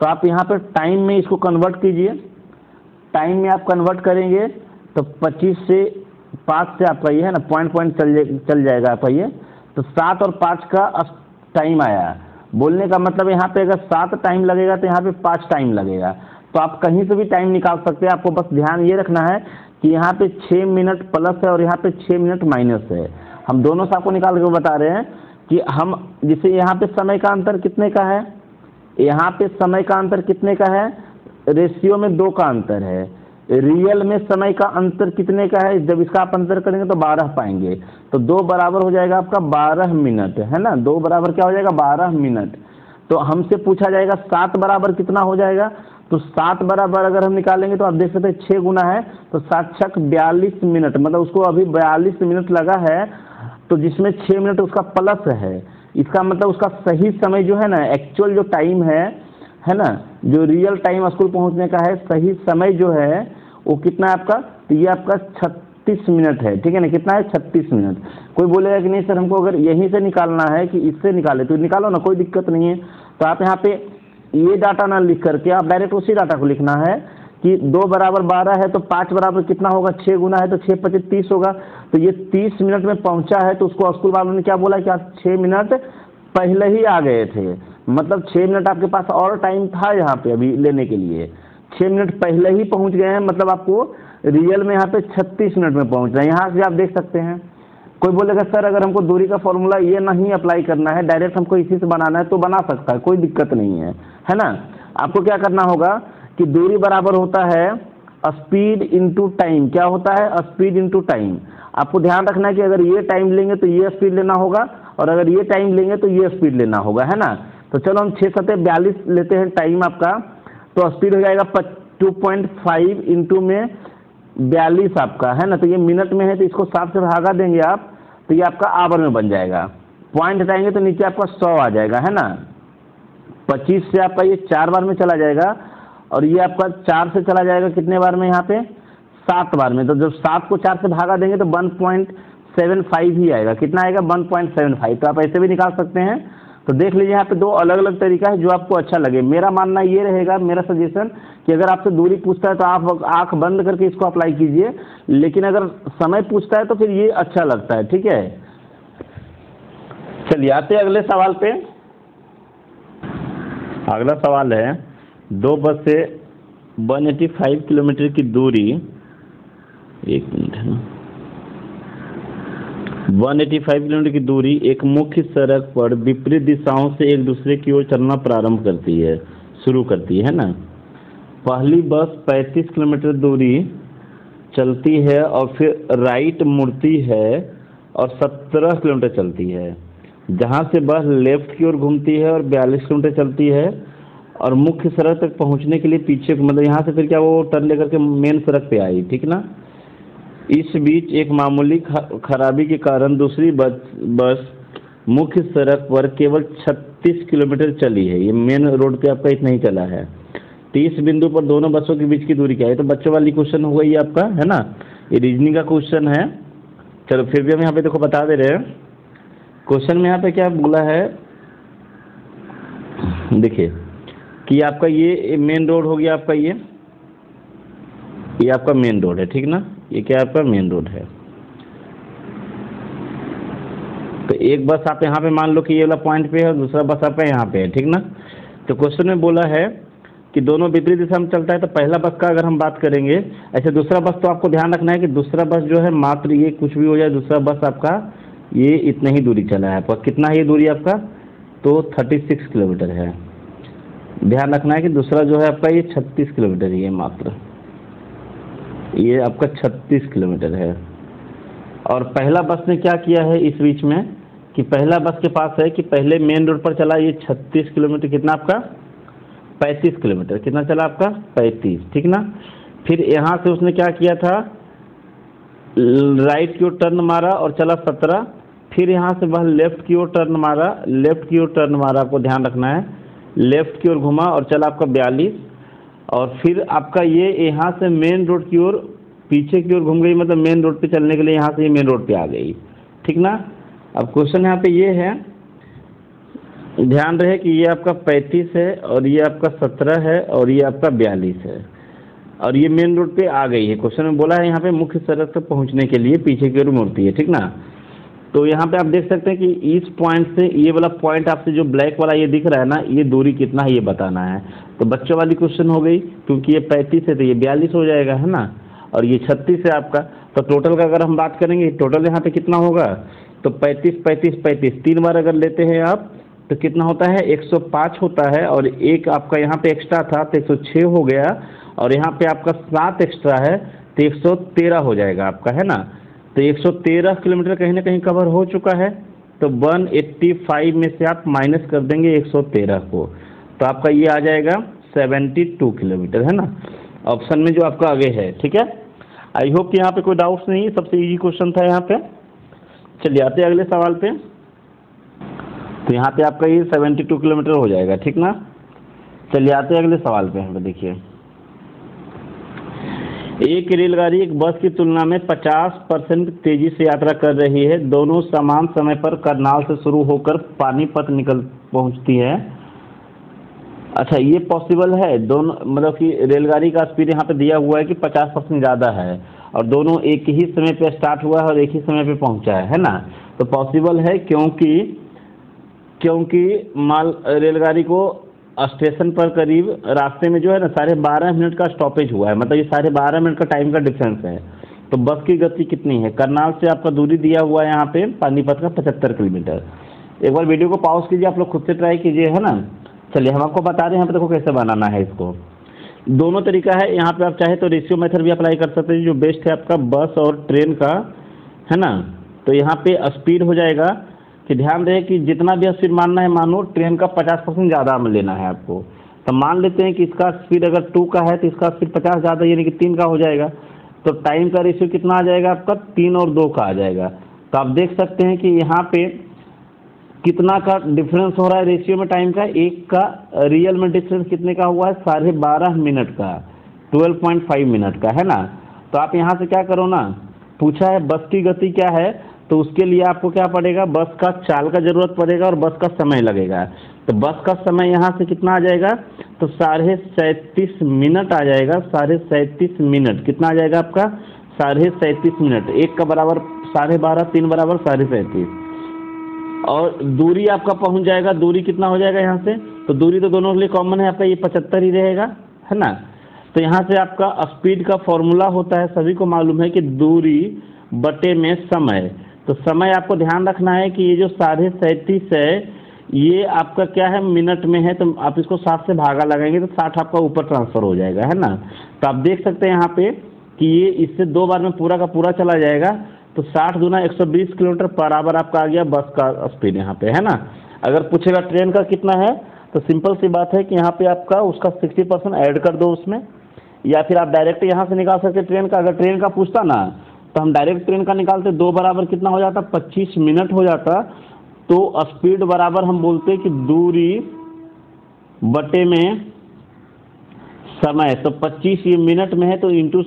तो आप यहाँ पर टाइम में इसको कन्वर्ट कीजिए, टाइम में आप कन्वर्ट करेंगे तो 25 से 5 से आपका ये है ना पॉइंट चल जाएगा आपका ये, तो 7 और 5 का टाइम आया। बोलने का मतलब यहाँ पे अगर 7 टाइम लगेगा तो यहाँ पे 5 टाइम लगेगा। तो आप कहीं से भी टाइम निकाल सकते हैं, आपको बस ध्यान ये रखना है कि यहाँ पे 6 मिनट प्लस है और यहाँ पे 6 मिनट माइनस है। हम दोनों से आपको निकाल के बता रहे हैं कि हम जैसे यहाँ पे समय का अंतर कितने का है, यहाँ पे समय का अंतर कितने का है, रेशियो में 2 का अंतर है। रियल में समय का अंतर कितने का है, जब इसका आप अंतर करेंगे तो 12 पाएंगे, तो 2 बराबर हो जाएगा आपका 12 मिनट, है ना। 2 बराबर क्या हो जाएगा 12 मिनट। तो हमसे पूछा जाएगा 7 बराबर कितना हो जाएगा, तो 7 बराबर अगर हम निकालेंगे तो आप देख सकते हैं 6 गुना है तो 7 छक 42 मिनट, मतलब उसको अभी 42 मिनट लगा है तो जिसमें 6 मिनट उसका प्लस है, इसका मतलब उसका सही समय जो है ना, एक्चुअल जो टाइम है ना, जो रियल टाइम स्कूल पहुंचने का है, सही समय जो है वो कितना है आपका, तो ये आपका 36 मिनट है, ठीक है ना, कितना है 36 मिनट। कोई बोलेगा कि नहीं सर हमको अगर यहीं से निकालना है कि इससे निकाले, तो निकालो ना, कोई दिक्कत नहीं है। तो आप यहाँ पे ये डाटा ना लिख करके आप डायरेक्ट उसी डाटा को लिखना है कि 2 बराबर 12 है तो 5 बराबर कितना होगा, 6 गुना है तो 6 पच्चीस 30 होगा। तो ये 30 मिनट में पहुंचा है, तो उसको स्कूल वालों ने क्या बोला कि आप 6 मिनट पहले ही आ गए थे, मतलब 6 मिनट आपके पास और टाइम था यहाँ पे अभी लेने के लिए, 6 मिनट पहले ही पहुंच गए हैं, मतलब आपको रियल में यहाँ पे 36 मिनट में पहुंच रहे हैं। यहाँ से आप देख सकते हैं। कोई बोलेगा सर अगर हमको दूरी का फॉर्मूला ये नहीं अप्लाई करना है, डायरेक्ट हमको इसी से बनाना है, तो बना सकता है, कोई दिक्कत नहीं है ना। आपको क्या करना होगा कि दूरी बराबर होता है स्पीड इनटू टाइम। क्या होता है, स्पीड इनटू टाइम। आपको ध्यान रखना है कि अगर ये टाइम लेंगे तो ये स्पीड लेना होगा, और अगर ये टाइम लेंगे तो ये स्पीड लेना होगा, है ना। तो चलो हम 6 सतह 42 लेते हैं टाइम आपका, तो स्पीड हो जाएगा 2.5 इंटू में 42 आपका, है ना। तो ये मिनट में है तो इसको 7 से भागा देंगे आप, तो ये आपका आवर में बन जाएगा। पॉइंट हटाएंगे तो नीचे आपका 100 आ जाएगा, है ना। 25 से आपका ये 4 बार में चला जाएगा, और ये आपका 4 से चला जाएगा कितने बार में, यहाँ पे 7 बार में। तो जब 7 को 4 से भागा देंगे तो 1.75 ही आएगा। कितना आएगा, 1.75। तो आप ऐसे भी निकाल सकते हैं। तो देख लीजिए यहाँ पे 2 अलग अलग तरीका है जो आपको अच्छा लगे। मेरा मानना ये रहेगा, मेरा सजेशन कि अगर आपसे दूरी पूछता है तो आप आंख बंद करके इसको अप्लाई कीजिए, लेकिन अगर समय पूछता है तो फिर ये अच्छा लगता है, ठीक है। चलिए आते हैं अगले सवाल पे। अगला सवाल है 2 बस से 185 किलोमीटर की दूरी, 1 मिनट है ना, 185 किलोमीटर की दूरी एक मुख्य सड़क पर विपरीत दिशाओं से एक दूसरे की ओर चलना प्रारंभ करती है, शुरू करती है ना। पहली बस 35 किलोमीटर दूरी चलती है और फिर राइट मुड़ती है और 17 किलोमीटर चलती है, जहां से बस लेफ्ट की ओर घूमती है और 42 किलोमीटर चलती है, और मुख्य सड़क तक पहुंचने के लिए पीछे, मतलब यहाँ से फिर क्या वो टर्न लेकर के मेन सड़क पे आई, ठीक ना। इस बीच एक मामूली खराबी के कारण दूसरी बस मुख्य सड़क पर केवल 36 किलोमीटर चली है। ये मेन रोड पे आपका इतना ही चला है। 30 बिंदु पर दोनों बसों के बीच की दूरी क्या है। तो बच्चों वाली क्वेश्चन हो गई आपका, है ना, ये रीजनिंग का क्वेश्चन है। चलो फिर भी हम यहाँ पे देखो बता दे रहे हैं। क्वेश्चन में यहाँ पे क्या बोला है, देखिए कि आपका ये मेन रोड हो गया, आपका ये आपका मेन रोड है, ठीक ना। ये क्या आपका मेन रोड है। तो एक बस आप यहाँ पे मान लो कि ये वाला पॉइंट पे है और दूसरा बस आपका यहाँ पे है, ठीक ना। तो क्वेश्चन में बोला है कि दोनों विपरीत दिशा में चलता है। तो पहला बस का अगर हम बात करेंगे, ऐसे दूसरा बस तो आपको ध्यान रखना है कि दूसरा बस जो है मात्र ये कुछ भी हो जाए, दूसरा बस आपका ये इतना ही दूरी चला है। पर कितना है ये दूरी आपका, तो 36 किलोमीटर है। ध्यान रखना है कि दूसरा जो है आपका ये 36 किलोमीटर ही है मात्र, ये आपका 36 किलोमीटर है। और पहला बस ने क्या किया है इस बीच में कि पहला बस के पास है कि पहले मेन रोड पर चला ये 36 किलोमीटर, कितना आपका 35 किलोमीटर, कितना चला आपका 35, ठीक ना। फिर यहाँ से उसने क्या किया था, राइट की ओर टर्न मारा और चला 17। फिर यहाँ से वह लेफ्ट की ओर टर्न मारा, लेफ्ट की ओर टर्न मारा, आपको ध्यान रखना है, लेफ्ट की ओर घुमा और चला आपका 42। और फिर आपका ये यहाँ से मेन रोड की ओर पीछे की ओर घूम गई, मतलब मेन रोड पे चलने के लिए यहाँ से ये मेन रोड पे आ गई, ठीक ना। अब क्वेश्चन यहाँ पे ये है, ध्यान रहे कि ये आपका 35 है और ये आपका 17 है और ये आपका 42 है, और ये मेन रोड पे आ गई है। क्वेश्चन में बोला है यहाँ पे मुख्य सड़क तक पहुँचने के लिए पीछे की ओर मुड़ती है, ठीक ना। तो यहाँ पे आप देख सकते हैं कि इस पॉइंट से ये वाला पॉइंट आपसे जो ब्लैक वाला ये दिख रहा है ना, ये दूरी कितना है ये बताना है। तो बच्चों वाली क्वेश्चन हो गई, क्योंकि ये 35 है तो ये 42 हो जाएगा, है ना, और ये 36 है आपका। तो टोटल का अगर हम बात करेंगे, टोटल यहाँ पे कितना होगा, तो 35 35 35 3 बार अगर लेते हैं आप तो कितना होता है 105 होता है, और एक आपका यहाँ पे एक्स्ट्रा था तो 106 हो गया, और यहाँ पे आपका 7 एक्स्ट्रा है तो 113 हो जाएगा आपका, है ना। तो 113 किलोमीटर कहीं ना कहीं कवर हो चुका है। तो 185 में से आप माइनस कर देंगे 113 को, तो आपका ये आ जाएगा 72 किलोमीटर, है ना, ऑप्शन में जो आपका आगे है, ठीक है। आई होप कि यहाँ पे कोई डाउट्स नहीं, सबसे इजी क्वेश्चन था यहाँ पे। चलिए आते हैं अगले सवाल पे। तो यहाँ पे आपका ये 72 किलोमीटर हो जाएगा, ठीक ना। चलिए आते हैं अगले सवाल पे। यहाँ पे देखिए, एक रेलगाड़ी एक बस की तुलना में 50% तेजी से यात्रा कर रही है। दोनों समान समय पर करनाल से शुरू होकर पानीपत निकल पहुंचती है। अच्छा, ये पॉसिबल है दोनों, मतलब कि रेलगाड़ी का स्पीड यहाँ पे दिया हुआ है कि 50% ज़्यादा है और दोनों एक ही समय पे स्टार्ट हुआ है और एक ही समय पे पहुंचा है ना। तो पॉसिबल है क्योंकि माल रेलगाड़ी को स्टेशन पर करीब रास्ते में जो है ना 12.5 मिनट का स्टॉपेज हुआ है, मतलब ये 12.5 मिनट का टाइम का डिफरेंस है। तो बस की गति कितनी है? करनाल से आपका दूरी दिया हुआ है यहाँ पे पानीपत का 75 किलोमीटर। एक बार वीडियो को पॉज कीजिए, आप लोग खुद से ट्राई कीजिए, है ना। चलिए हम आपको बता दें यहाँ पे देखो कैसे बनाना है इसको। दोनों तरीका है यहाँ पे, आप चाहे तो रेशियो मेथड भी अप्लाई कर सकते हैं, जो बेस्ट है आपका बस और ट्रेन का, है ना। तो यहाँ पे स्पीड हो जाएगा कि ध्यान रहे कि जितना भी स्पीड मानना है मानो, ट्रेन का 50% ज़्यादा में लेना है आपको। तो मान लेते हैं कि इसका स्पीड अगर 2 का है तो इसका स्पीड 50 ज़्यादा यानी कि 3 का हो जाएगा। तो टाइम का रेशियो कितना आ जाएगा आपका? 3 और 2 का आ जाएगा। तो आप देख सकते हैं कि यहाँ पे कितना का डिफरेंस हो रहा है रेशियो में टाइम का। एक का रियल में डिफरेंस कितने का हुआ है? 12.5 मिनट का, 12.5 मिनट का, है ना। तो आप यहाँ से क्या करो ना, पूछा है बस की गति क्या है, तो उसके लिए आपको क्या पड़ेगा? बस का चाल का जरूरत पड़ेगा और बस का समय लगेगा। तो बस का समय यहाँ से कितना आ जाएगा? तो 37.5 मिनट आ जाएगा। 37.5 मिनट कितना आ जाएगा आपका? 37.5 मिनट। एक का बराबर 12.5, 3 बराबर 37.5। और दूरी आपका पहुंच जाएगा, दूरी कितना हो जाएगा यहाँ से? तो दूरी तो दोनों के लिए कॉमन है आपका, ये 75 ही रहेगा, है ना। तो यहाँ से आपका स्पीड का फॉर्मूला होता है, सभी को मालूम है कि दूरी बटे में समय। तो समय आपको ध्यान रखना है कि ये जो 37.5 है ये आपका क्या है? मिनट में है। तो आप इसको 60 से भागा लगाएंगे तो 60 आपका ऊपर ट्रांसफ़र हो जाएगा, है ना। तो आप देख सकते हैं यहाँ पे कि ये इससे 2 बार में पूरा का पूरा चला जाएगा। तो 60 दूना 120 किलोमीटर बराबर आपका आ गया बस का स्पीड यहाँ पे, है ना। अगर पूछेगा ट्रेन का कितना है, तो सिंपल सी बात है कि यहाँ पे आपका उसका 60% ऐड कर दो उसमें, या फिर आप डायरेक्ट यहाँ से निकाल सकते ट्रेन का। अगर ट्रेन का पूछता ना तो हम डायरेक्ट ट्रेन का निकालते, 2 बराबर कितना हो जाता? 25 मिनट हो जाता। तो स्पीड बराबर हम बोलते कि दूरी बटे में समय। तो 25 ये मिनट में है तो इंटू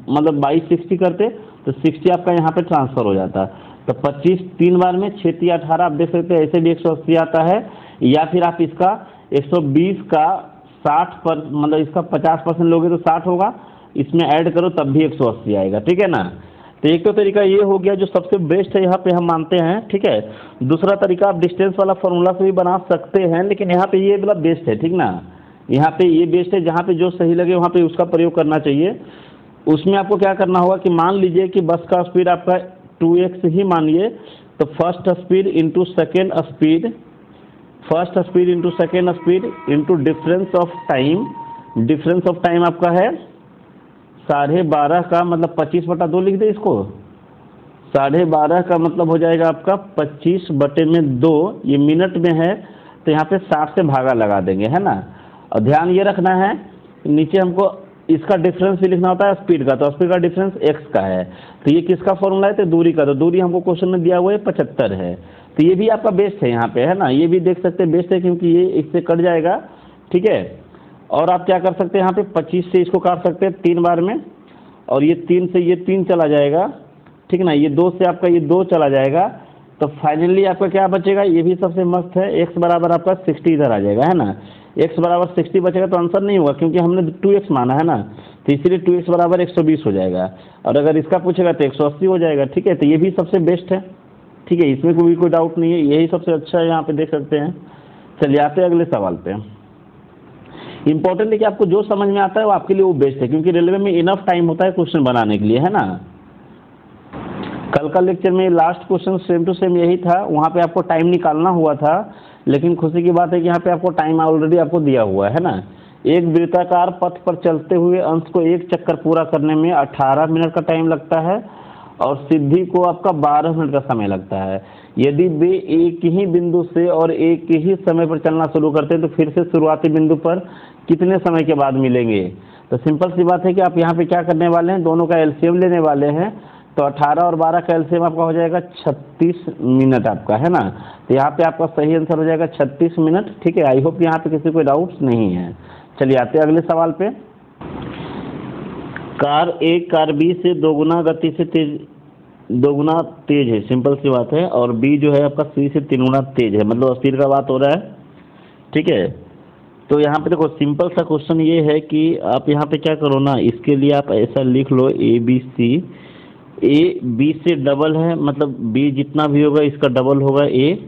मतलब 22 करते तो 60 आपका यहाँ पे ट्रांसफ़र हो जाता। तो 25 3 बार में 6 3 18 आप देख सकते हैं, ऐसे भी 180 आता है। या फिर आप इसका 120 का 60 पर मतलब इसका 50% लोगे तो 60 होगा, इसमें ऐड करो तब भी 180 आएगा, ठीक है ना। तो एक तो तरीका ये हो गया जो सबसे बेस्ट है यहाँ पे हम मानते हैं, ठीक है। दूसरा तरीका आप डिस्टेंस वाला फॉर्मूला से भी बना सकते हैं, लेकिन यहाँ पे ये वाला बेस्ट है, ठीक ना। यहाँ पे ये बेस्ट है, जहाँ पे जो सही लगे वहाँ पे उसका प्रयोग करना चाहिए। उसमें आपको क्या करना होगा कि मान लीजिए कि बस का स्पीड आपका 2x ही मानिए, तो first speed into second speed, first speed into second speed into difference of time. Difference of time आपका है 12.5 का मतलब 25/2 लिख दे इसको। 12.5 का मतलब हो जाएगा आपका 25/2, ये मिनट में है तो यहाँ पे 60 से भागा लगा देंगे, है ना। और ध्यान ये रखना है नीचे हमको इसका डिफरेंस भी लिखना होता है स्पीड का, तो स्पीड का डिफरेंस x का है। तो ये किसका फॉर्मूला है? तो दूरी का। तो दूरी हमको क्वेश्चन में दिया हुआ है 75 है। तो ये भी आपका बेस्ट है यहाँ पे, है ना। ये भी देख सकते हैं बेस्ट है क्योंकि ये इससे कट जाएगा, ठीक है। और आप क्या कर सकते हैं यहाँ पे 25 से इसको काट सकते हैं 3 बार में, और ये 3 से ये 3 चला जाएगा, ठीक ना। ये 2 से आपका ये 2 चला जाएगा। तो फाइनली आपका क्या बचेगा? ये भी सबसे मस्त है, x बराबर आपका 60 इधर आ जाएगा, है ना। x बराबर 60 बचेगा तो आंसर नहीं होगा क्योंकि हमने 2x माना है ना। तो इसीलिए 2x बराबर 120 हो जाएगा। और अगर इसका पूछेगा तो 180 हो जाएगा, ठीक है। तो ये भी सबसे बेस्ट है, ठीक है, इसमें कोई डाउट नहीं है, यही सबसे अच्छा है, यहाँ पे देख सकते हैं। चलिए आते हैं अगले सवाल पे। इंपॉर्टेंट है कि आपको जो समझ में आता है वो आपके लिए वो बेस्ट है, क्योंकि रेलवे में इनफ टाइम होता है क्वेश्चन बनाने के लिए, है ना। कल का लेक्चर में last question same to same यही था, वहाँ पे आपको टाइम निकालना हुआ था, लेकिन खुशी की बात है कि यहाँ पे आपको टाइम ऑलरेडी आपको दिया हुआ है ना। एक वृत्ताकार पथ पर चलते हुए अंश को एक चक्कर पूरा करने में 18 मिनट का टाइम लगता है और सिद्धि को आपका 12 मिनट का समय लगता है। यदि वे एक ही बिंदु से और एक ही समय पर चलना शुरू करते हैं तो फिर से शुरुआती बिंदु पर कितने समय के बाद मिलेंगे? तो सिंपल सी बात है कि आप यहाँ पे क्या करने वाले हैं, दोनों का एलसीएम लेने वाले हैं। तो 18 और 12 का एलसीएम आपका हो जाएगा 36 मिनट आपका, है ना। तो यहाँ पे आपका सही आंसर हो जाएगा 36 मिनट, ठीक है। आई होप यहाँ पे किसी को डाउट्स नहीं है। चलिए आते हैं अगले सवाल पे। कार ए कार बी से दोगुना तेज है, सिंपल सी बात है, और बी जो है आपका सी से 3 गुना तेज है, मतलब स्पीड का बात हो रहा है, ठीक है। तो यहाँ पे देखो सिंपल सा क्वेश्चन ये है कि आप यहाँ पे क्या करो ना, इसके लिए आप ऐसा लिख लो A B C, A B से डबल है, मतलब बी जितना भी होगा इसका डबल होगा ए,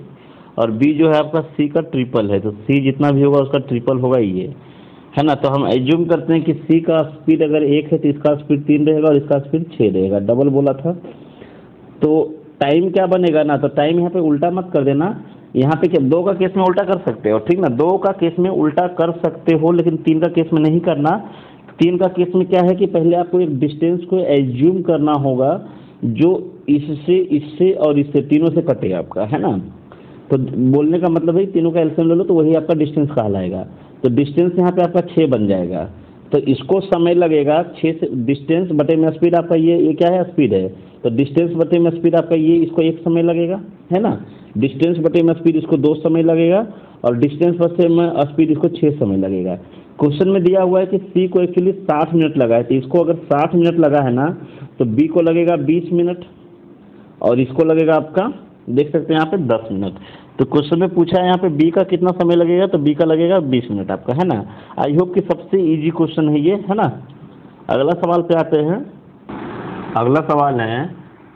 और बी जो है आपका सी का ट्रिपल है, तो सी जितना भी होगा उसका ट्रिपल होगा ये, है ना। तो हम एज्यूम करते हैं कि सी का स्पीड अगर 1 है तो इसका स्पीड 3 रहेगा और इसका स्पीड 6 रहेगा, डबल बोला था। तो टाइम क्या बनेगा ना, तो टाइम यहाँ पे उल्टा मत कर देना, यहाँ पे क्या 2 का केस में उल्टा कर सकते हो, ठीक ना, 2 का केस में उल्टा कर सकते हो, लेकिन 3 का केस में नहीं करना। 3 का केस में क्या है कि पहले आपको एक डिस्टेंस को एज्यूम करना होगा जो इससे इससे और इससे तीनों से कटेगा आपका, है ना। तो बोलने का मतलब है तीनों का एलसीएम ले लो तो वही आपका डिस्टेंस कहलाएगा। तो डिस्टेंस यहाँ पे आपका 6 बन जाएगा, तो इसको समय लगेगा 6 से, डिस्टेंस बटे में स्पीड आपका ये क्या है स्पीड है, तो डिस्टेंस बटे में स्पीड आपका ये, इसको 1 समय लगेगा, है ना। डिस्टेंस बटे में स्पीड इसको 2 समय लगेगा, और डिस्टेंस बटे में स्पीड इसको 6 समय लगेगा। क्वेश्चन में दिया हुआ है कि सी को एक्चुअली 60 मिनट लगा है, तो इसको अगर 60 मिनट लगा है ना, तो बी को लगेगा 20 मिनट, और इसको लगेगा आपका देख सकते हैं यहाँ पे 10 मिनट। तो क्वेश्चन में पूछा है यहाँ पे बी का कितना समय लगेगा, तो बी का लगेगा 20 मिनट आपका, है ना। आई होप कि सबसे इजी क्वेश्चन है ये, है ना। अगला सवाल पे आते हैं। अगला सवाल है,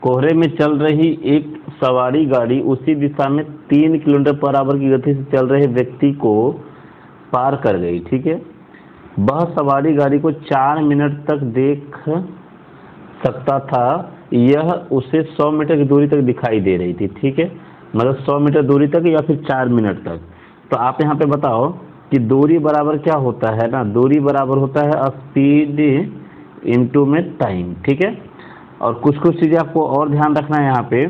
कोहरे में चल रही एक सवारी गाड़ी उसी दिशा में 3 किलोमीटर पर आवर की गति से चल रहे व्यक्ति को पार कर गई, ठीक है। वह सवारी गाड़ी को 4 मिनट तक देख सकता था, यह उसे 100 मीटर की दूरी तक दिखाई दे रही थी, ठीक है, मतलब 100 मीटर दूरी तक या फिर 4 मिनट तक। तो आप यहाँ पे बताओ कि दूरी बराबर क्या होता है ना, दूरी बराबर होता है स्पीड इनटू में टाइम, ठीक है। और कुछ चीज़ें आपको और ध्यान रखना है यहाँ पे,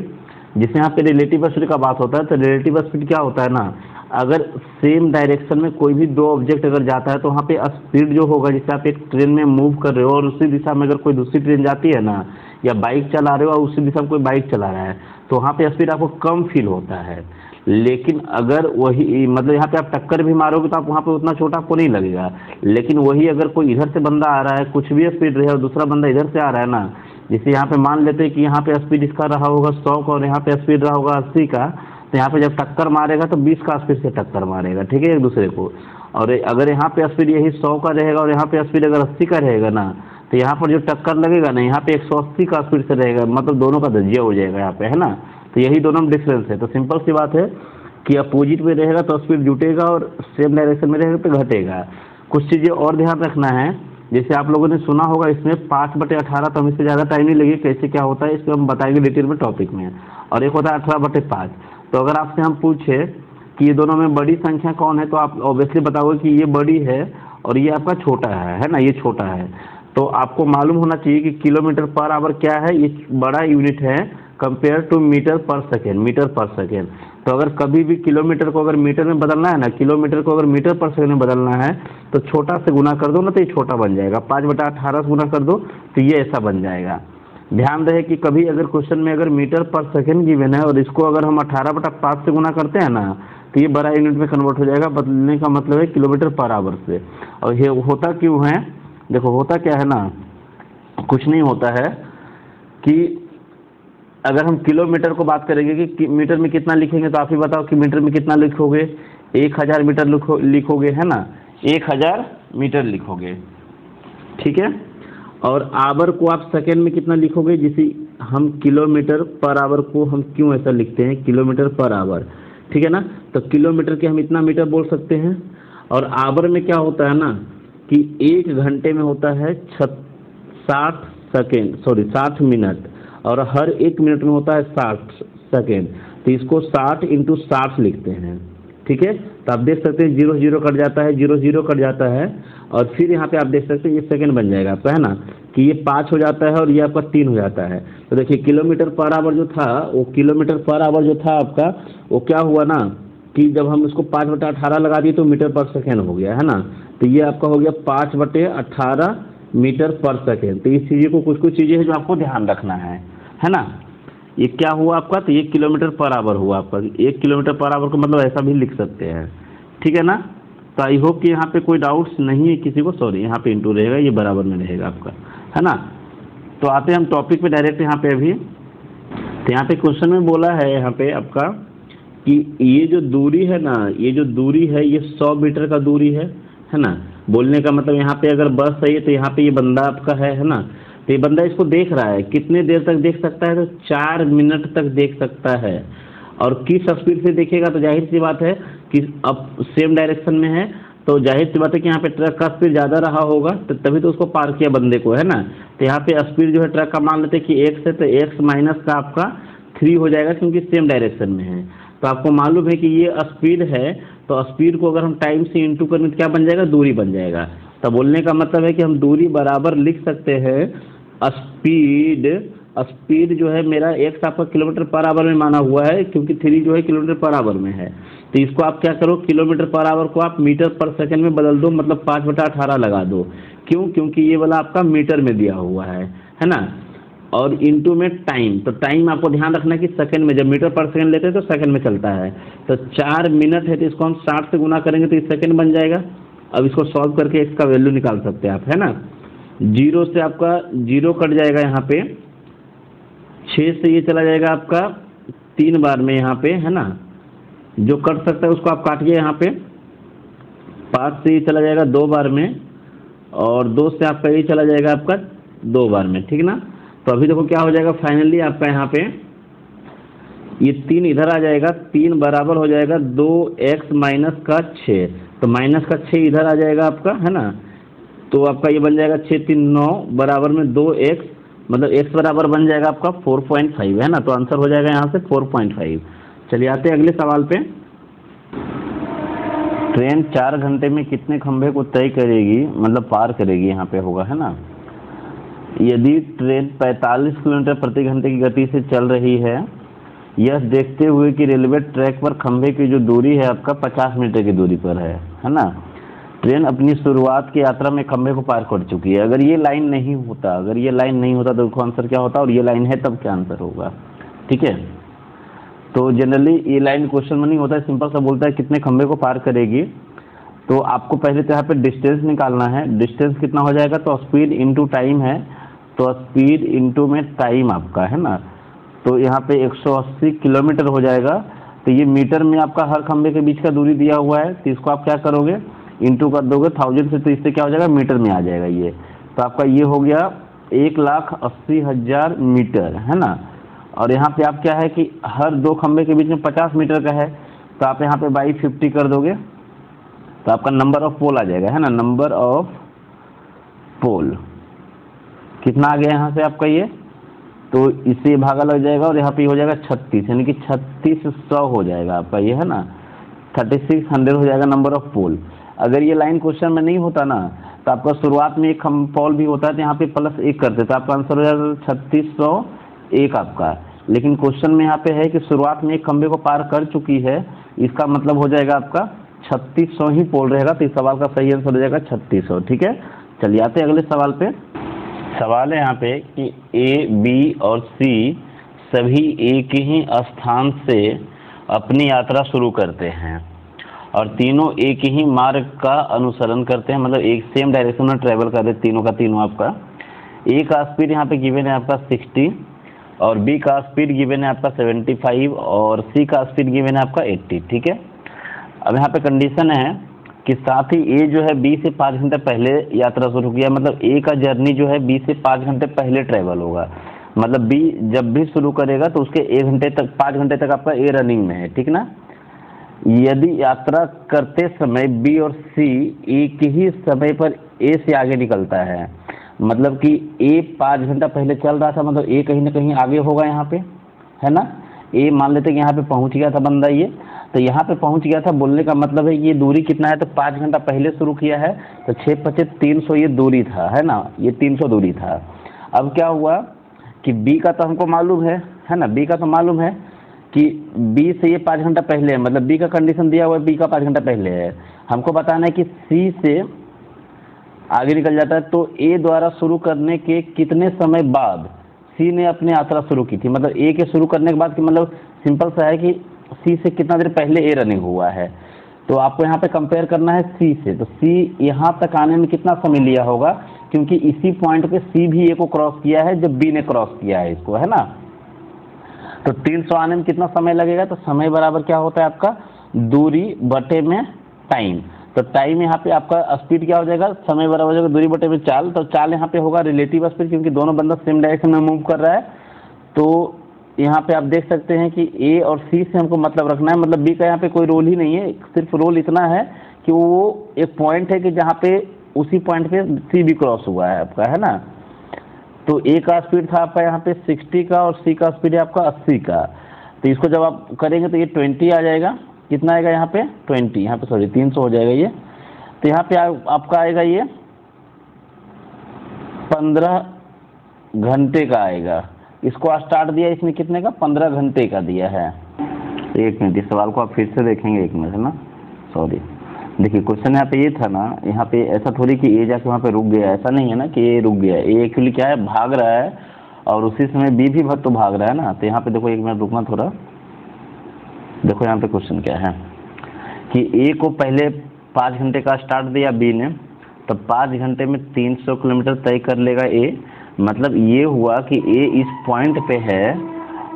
जिसमें यहाँ पे रिलेटिव स्पीड का बात होता है। तो रिलेटिव स्पीड क्या होता है ना, अगर सेम डायरेक्शन में कोई भी 2 ऑब्जेक्ट अगर जाता है तो वहाँ पे स्पीड जो होगा, जैसे आप एक ट्रेन में मूव कर रहे हो और उसी दिशा में अगर कोई दूसरी ट्रेन जाती है ना, या बाइक चला रहे हो और उसी दिशा में कोई बाइक चला रहा है, तो वहाँ पे स्पीड आपको कम फील होता है। लेकिन अगर वही मतलब यहाँ पे आप टक्कर भी मारोगे तो आप वहाँ पे उतना छोटा आपको नहीं लगेगा, लेकिन वही अगर कोई इधर से बंदा आ रहा है, कुछ भी स्पीड रहे और दूसरा बंदा इधर से आ रहा है ना, जैसे यहाँ पे मान लेते हैं कि यहाँ पे स्पीड इसका रहा होगा 100 का और यहाँ पे स्पीड रहा होगा 80 का, तो यहाँ पे जब टक्कर मारेगा तो 20 का स्पीड से टक्कर मारेगा, ठीक है, एक दूसरे को। और अगर यहाँ पे स्पीड यही 100 का रहेगा और यहाँ पे स्पीड अगर 80 का रहेगा ना, तो यहाँ पर जो टक्कर लगेगा ना, यहाँ पे 180 का स्पीड से रहेगा, मतलब दोनों का दर्जिया हो जाएगा यहाँ पे, है ना। तो यही दोनों में डिफरेंस है। तो सिंपल सी बात है कि अपोजिट में रहेगा तो स्पीड जुटेगा और सेम डायरेक्शन में रहेगा तो घटेगा। कुछ चीज़ें और ध्यान रखना है, जैसे आप लोगों ने सुना होगा इसमें 5/18, तो हम इससे ज़्यादा टाइम नहीं लगे, कैसे क्या होता है इसको हम बताएंगे डिटेल में टॉपिक में। और एक होता है 18/5। तो अगर आपसे हम पूछे कि ये दोनों में बड़ी संख्या कौन है, तो आप ऑब्वियसली बताओगे कि ये बड़ी है और ये आपका छोटा है ना, ये छोटा है। तो आपको मालूम होना चाहिए कि किलोमीटर पर आवर क्या है, ये बड़ा यूनिट है कंपेयर टू मीटर पर सेकेंड, मीटर पर सेकेंड। तो अगर कभी भी किलोमीटर को अगर मीटर में बदलना है ना, किलोमीटर को अगर मीटर पर सेकेंड में बदलना है, तो छोटा से गुना कर दो ना, तो ये छोटा बन जाएगा। 5/18 से गुना कर दो तो ये ऐसा बन जाएगा। ध्यान रहे कि कभी अगर क्वेश्चन में अगर मीटर पर सेकेंड गिवन है और इसको अगर हम 18/5 से गुना करते हैं ना, तो ये बड़ा यूनिट में कन्वर्ट हो जाएगा। बदलने का मतलब है किलोमीटर पर आवर से। और ये होता क्यों है, देखो होता क्या है ना, कुछ नहीं होता है कि अगर हम किलोमीटर को बात करेंगे कि मीटर में कितना लिखेंगे, तो आप ही बताओ कि मीटर में कितना लिखोगे, 1000 मीटर लिखोगे, है ना, 1000 मीटर लिखोगे, ठीक है। और आवर को आप सेकेंड में कितना लिखोगे, जिसे हम किलोमीटर पर आवर को हम क्यों ऐसा लिखते हैं, किलोमीटर पर आवर, ठीक है ना। तो किलोमीटर के हम इतना मीटर बोल सकते हैं। और आवर में क्या होता है ना कि 1 घंटे में होता है 60 मिनट, और हर 1 मिनट में होता है 60 सेकेंड। तो इसको 60 × 60 लिखते हैं, ठीक है। तो आप देख सकते हैं 0 0 कट जाता है, 0 0 कट जाता है, और फिर यहाँ पे आप देख सकते हैं ये सेकंड बन जाएगा आपका, है ना, कि ये 5 हो जाता है और ये आपका 3 हो जाता है। तो देखिए किलोमीटर पर आवर जो था, वो किलोमीटर पर आवर जो था आपका, वो क्या हुआ ना कि जब हम इसको 5/18 लगा दिए तो मीटर पर सेकेंड हो गया, है ना। तो ये आपका हो गया 5/18 मीटर पर सेकेंड। तो इस चीज़ें को कुछ चीज़ें हैं जो आपको ध्यान रखना है है ना। ये क्या हुआ आपका, तो 1 किलोमीटर पर आवर हुआ आपका। 1 किलोमीटर पर आवर को मतलब ऐसा भी लिख सकते हैं, ठीक है ना। तो आई होप कि यहाँ पे कोई डाउट्स नहीं है किसी को, सॉरी यहाँ पे इंटू रहेगा, ये बराबर में रहेगा आपका, है ना। तो आते हैं हम टॉपिक पे डायरेक्ट यहाँ पे अभी। तो यहाँ पे क्वेश्चन में बोला है यहाँ पे आपका कि ये जो दूरी है ना, ये जो दूरी है ये 100 मीटर का दूरी है ना। बोलने का मतलब यहाँ पे अगर बस है तो यहाँ पे ये बंदा आपका है ना। तो ये बंदा इसको देख रहा है, कितने देर तक देख सकता है, तो 4 मिनट तक देख सकता है। और किस स्पीड से देखेगा, तो जाहिर सी बात है कि अब सेम डायरेक्शन में है, तो जाहिर सी बात है कि यहाँ पे ट्रक का स्पीड ज़्यादा रहा होगा, तो तभी तो उसको पार किया बंदे को, है ना। तो यहाँ पे स्पीड जो है ट्रक का मान लेते हैं कि x है, तो x माइनस का आपका 3 हो जाएगा, क्योंकि सेम डायरेक्शन में है। तो आपको मालूम है कि ये स्पीड है, तो स्पीड को अगर हम टाइम से इंटू करें तो क्या बन जाएगा, दूरी बन जाएगा। तो बोलने का मतलब है कि हम दूरी बराबर लिख सकते हैं स्पीड। स्पीड जो है मेरा x आपका किलोमीटर पर आवर में माना हुआ है, क्योंकि 3 जो है किलोमीटर पर आवर में है। तो इसको आप क्या करो, किलोमीटर पर आवर को आप मीटर पर सेकंड में बदल दो, मतलब 5/18 लगा दो। क्यों, क्योंकि ये वाला आपका मीटर में दिया हुआ है ना। और इंटू में टाइम, तो टाइम आपको ध्यान रखना है कि सेकंड में, जब मीटर पर सेकंड लेते हैं तो सेकंड में चलता है। तो 4 मिनट है, तो इसको हम 60 से गुना करेंगे तो इस सेकंड बन जाएगा। अब इसको सॉल्व करके x का वैल्यू निकाल सकते हैं आप, है ना। 0 से आपका 0 कट जाएगा यहाँ पे, 6 से ये चला जाएगा आपका 3 बार में यहाँ पे, है ना। जो कट सकता है उसको आप काटिए यहाँ पे। 5 से ये चला जाएगा 2 बार में, और 2 से आपका ये चला जाएगा आपका 2 बार में, ठीक ना। तो अभी देखो क्या हो जाएगा, फाइनली आपका यहाँ पे ये 3 इधर आ जाएगा, 3 बराबर हो जाएगा 2x माइनस का 6, तो माइनस का 6 इधर आ जाएगा आपका, है ना। तो आपका ये बन जाएगा 6 3 9 बराबर में 2x, मतलब x बराबर बन जाएगा आपका 4.5, है ना। तो आंसर हो जाएगा यहाँ से 4.5। चलिए आते हैं अगले सवाल पे। ट्रेन 4 घंटे में कितने खंभे को तय करेगी, मतलब पार करेगी, यहाँ पे होगा, है ना। यदि ट्रेन 45 किलोमीटर प्रति घंटे की गति से चल रही है, यह देखते हुए कि रेलवे ट्रैक पर खंभे की जो दूरी है आपका 50 मीटर की दूरी पर है ना। ट्रेन अपनी शुरुआत की यात्रा में खंभे को पार कर चुकी है। अगर ये लाइन नहीं होता, अगर ये लाइन नहीं होता तो उसका आंसर क्या होता, और ये लाइन है तब क्या आंसर होगा, ठीक है। तो जनरली ये लाइन क्वेश्चन में नहीं होता है, सिंपल सा बोलता है कितने खंभे को पार करेगी। तो आपको पहले तो यहाँ पे डिस्टेंस निकालना है। डिस्टेंस कितना हो जाएगा, तो स्पीड इंटू टाइम है, तो स्पीड इंटू में टाइम आपका, है ना। तो यहाँ पे 180 किलोमीटर हो जाएगा। तो ये मीटर में आपका हर खंभे के बीच का दूरी दिया हुआ है, तो इसको आप क्या करोगे, इंटू कर दोगे 1000 से, तो इससे क्या हो जाएगा, मीटर में आ जाएगा ये। तो आपका ये हो गया 1,80,000 मीटर, है ना। और यहाँ पे आप क्या है कि हर 2 खंभे के बीच में 50 मीटर का है, तो आप यहाँ पे बाई 50 कर दोगे, तो आपका नंबर ऑफ पोल आ जाएगा, है ना। नंबर ऑफ पोल कितना आ गया यहाँ से आपका ये, तो इससे भागा लग जाएगा, और यहाँ पे हो जाएगा 36, यानी कि 3600 हो जाएगा आपका ये, है ना। 3600 हो जाएगा नंबर ऑफ पोल। अगर ये लाइन क्वेश्चन में नहीं होता ना, तो आपका शुरुआत में एक पोल भी होता है, तो यहाँ पे +1 करते, तो आपका आंसर हो जाएगा 3601 आपका। लेकिन क्वेश्चन में यहाँ पे है कि शुरुआत में एक खंभे को पार कर चुकी है, इसका मतलब हो जाएगा आपका 3600 ही पोल रहेगा। तो इस सवाल का सही आंसर हो जाएगा 3600, ठीक है। चलिए आते हैं अगले सवाल पे। सवाल है यहाँ पे कि ए, बी और सी सभी एक ही स्थान से अपनी यात्रा शुरू करते हैं, और तीनों एक ही मार्ग का अनुसरण करते हैं, मतलब एक सेम डायरेक्शन में ट्रेवल कर रहे तीनों का तीनों आपका। ए का स्पीड यहाँ पे गिवन है आपका 60, और बी का स्पीड गिवन है आपका 75, और सी का स्पीड गिवन है आपका 80, ठीक है। अब यहाँ पे कंडीशन है कि साथ ही ए जो है बी से 5 घंटे पहले यात्रा शुरू किया, मतलब ए का जर्नी जो है बी से 5 घंटे पहले ट्रेवल होगा। मतलब बी जब भी शुरू करेगा तो उसके 1 घंटे तक, 5 घंटे तक आपका ए रनिंग में है, ठीक ना। यदि यात्रा करते समय बी और सी एक ही समय पर ए से आगे निकलता है, मतलब कि ए 5 घंटा पहले चल रहा था, मतलब ए कहीं ना कहीं आगे होगा यहाँ पे, है ना। ए मान लेते कि यहाँ पे पहुँच गया था बंदा ये, तो यहाँ पे पहुँच गया था, बोलने का मतलब है ये दूरी कितना है, तो 5 घंटा पहले शुरू किया है, तो 6×5 300 ये दूरी था, है ना, ये 300 दूरी था। अब क्या हुआ कि बी का तो हमको मालूम है ना, बी का तो मालूम है कि बी से ये 5 घंटा पहले है, मतलब बी का कंडीशन दिया हुआ है, बी का 5 घंटा पहले है। हमको बताना है कि सी से आगे निकल जाता है, तो ए द्वारा शुरू करने के कितने समय बाद सी ने अपनी यात्रा शुरू की थी, मतलब ए के शुरू करने के बाद कि मतलब सिंपल सा है कि सी से कितना देर पहले ए रनिंग हुआ है। तो आपको यहाँ पे कंपेयर करना है सी से, तो सी यहाँ तक आने में कितना समय लिया होगा, क्योंकि इसी पॉइंट पे सी भी ए को क्रॉस किया है जब बी ने क्रॉस किया है इसको, है ना। तो 300 आने में कितना समय लगेगा, तो समय बराबर क्या होता है आपका दूरी बटे में टाइम। तो टाइम यहाँ पे आपका स्पीड क्या हो जाएगा, समय बराबर हो जाएगा दूरी बटे में चाल। तो चाल यहाँ पे होगा रिलेटिव स्पीड, क्योंकि दोनों बंदा सेम डायरेक्शन में मूव कर रहा है। तो यहाँ पे आप देख सकते हैं कि ए और सी से हमको मतलब रखना है, मतलब बी का यहाँ पे कोई रोल ही नहीं है, सिर्फ रोल इतना है कि वो एक पॉइंट है कि जहाँ पे उसी पॉइंट पे सी भी क्रॉस हुआ है आपका, है ना। तो ए का स्पीड था आपका यहाँ पे 60 का और सी का स्पीड है आपका 80 का। तो इसको जब आप करेंगे तो ये 20 आ जाएगा, कितना आएगा यहाँ पे 20, यहाँ पे सॉरी 300 हो जाएगा ये। तो यहाँ पे आपका आएगा ये 15 घंटे का आएगा। इसको स्टार्ट दिया इसने कितने का, 15 घंटे का दिया है। एक मिनट, इस सवाल को आप फिर से देखेंगे, एक मिनट, है ना, सॉरी। देखिए क्वेश्चन यहाँ पे ये था ना, यहाँ पे ऐसा थोड़ी कि ए जाके वहाँ पे रुक गया, ऐसा नहीं है ना कि ए रुक गया। ए एक्चुअली क्या है, भाग रहा है और उसी समय बी भी तो भाग रहा है ना। तो यहाँ पे देखो, एक मिनट रुकना थोड़ा, देखो यहाँ पे क्वेश्चन क्या है कि ए को पहले 5 घंटे का स्टार्ट दिया बी ने, तो 5 घंटे में 300 किलोमीटर तय कर लेगा ए। मतलब ये हुआ कि ए इस पॉइंट पे है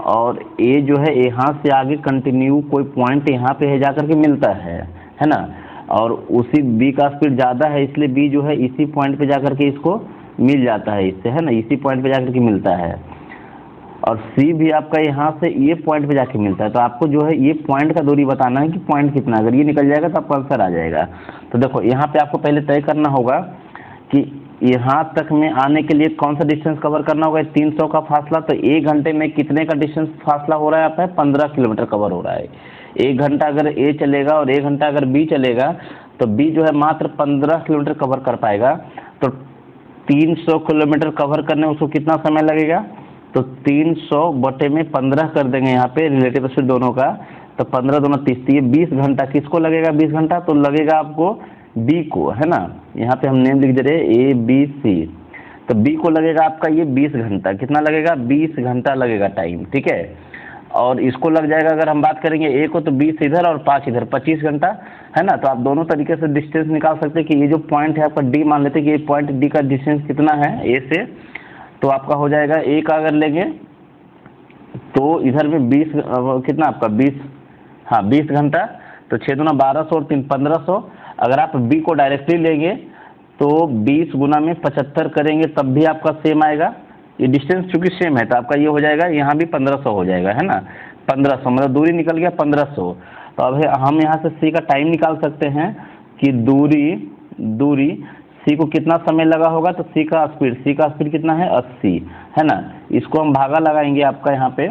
और ए जो है यहाँ से आगे कंटिन्यू कोई पॉइंट यहाँ पे है जाकर के मिलता है ना। और उसी बी का स्पीड ज़्यादा है, इसलिए बी जो है इसी पॉइंट पे जाकर के इसको मिल जाता है इससे, है ना, इसी पॉइंट पे जाकर के मिलता है। और सी भी आपका यहाँ से ये पॉइंट पे जाके मिलता है। तो आपको जो है ये पॉइंट का दूरी बताना है कि पॉइंट कितना, अगर ये निकल जाएगा तो आपका आंसर आ जाएगा। तो देखो यहाँ पे आपको पहले तय करना होगा कि यहाँ तक में आने के लिए कौन सा डिस्टेंस कवर करना होगा, 300 का फासला। तो 1 घंटे में कितने का डिस्टेंस फासला हो रहा है आपका, 15 किलोमीटर कवर हो रहा है। 1 घंटा अगर ए चलेगा और 1 घंटा अगर बी चलेगा तो बी जो है मात्र 15 किलोमीटर कवर कर पाएगा। तो 300 किलोमीटर कवर करने में उसको कितना समय लगेगा, तो 300 बटे में 15 कर देंगे यहाँ पे रिलेटिव स्पीड दोनों का। तो 15 दूना 30, ये 20 घंटा किसको लगेगा, 20 घंटा तो लगेगा आपको बी को, है ना। यहाँ पे हम नेम लिख दे रहे ए बी सी। तो बी को लगेगा आपका ये 20 घंटा, कितना लगेगा 20 घंटा लगेगा टाइम, ठीक है। और इसको लग जाएगा, अगर हम बात करेंगे ए को, तो 20 इधर और 5 इधर, 25 घंटा, है ना। तो आप दोनों तरीके से डिस्टेंस निकाल सकते हैं कि ये जो पॉइंट है आपका डी, मान लेते हैं कि ये पॉइंट डी का डिस्टेंस कितना है ए से। तो आपका हो जाएगा ए का अगर लेंगे तो इधर में 20 कितना आपका 20, हाँ 20 घंटा। तो 6 दूना 1200 और 3 1500। अगर आप बी को डायरेक्टली लेंगे तो 20 गुना में 75 करेंगे तब भी आपका सेम आएगा। ये डिस्टेंस चूंकि सेम है तो आपका ये हो जाएगा, यहाँ भी 1500 हो जाएगा, है ना। 1500 मतलब दूरी निकल गया 1500। तो अब हम यहाँ से सी का टाइम निकाल सकते हैं कि दूरी सी को कितना समय लगा होगा। तो सी का स्पीड कितना है 80, है ना। इसको हम भागा लगाएंगे आपका यहाँ पे,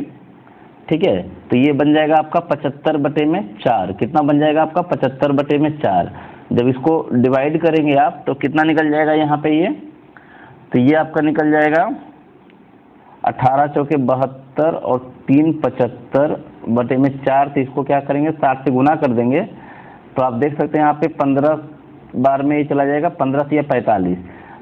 ठीक है। तो ये बन जाएगा आपका 75 बटे में 4, कितना बन जाएगा आपका 75 बटे में 4। जब इसको डिवाइड करेंगे आप तो कितना निकल जाएगा यहाँ पे ये, तो ये आपका निकल जाएगा 18 चौके 72 और 3 75 बटे में 4। तो इसको क्या करेंगे 60 से गुना कर देंगे। तो आप देख सकते हैं यहाँ पे 15 बार में ये चला जाएगा, 15 से 45।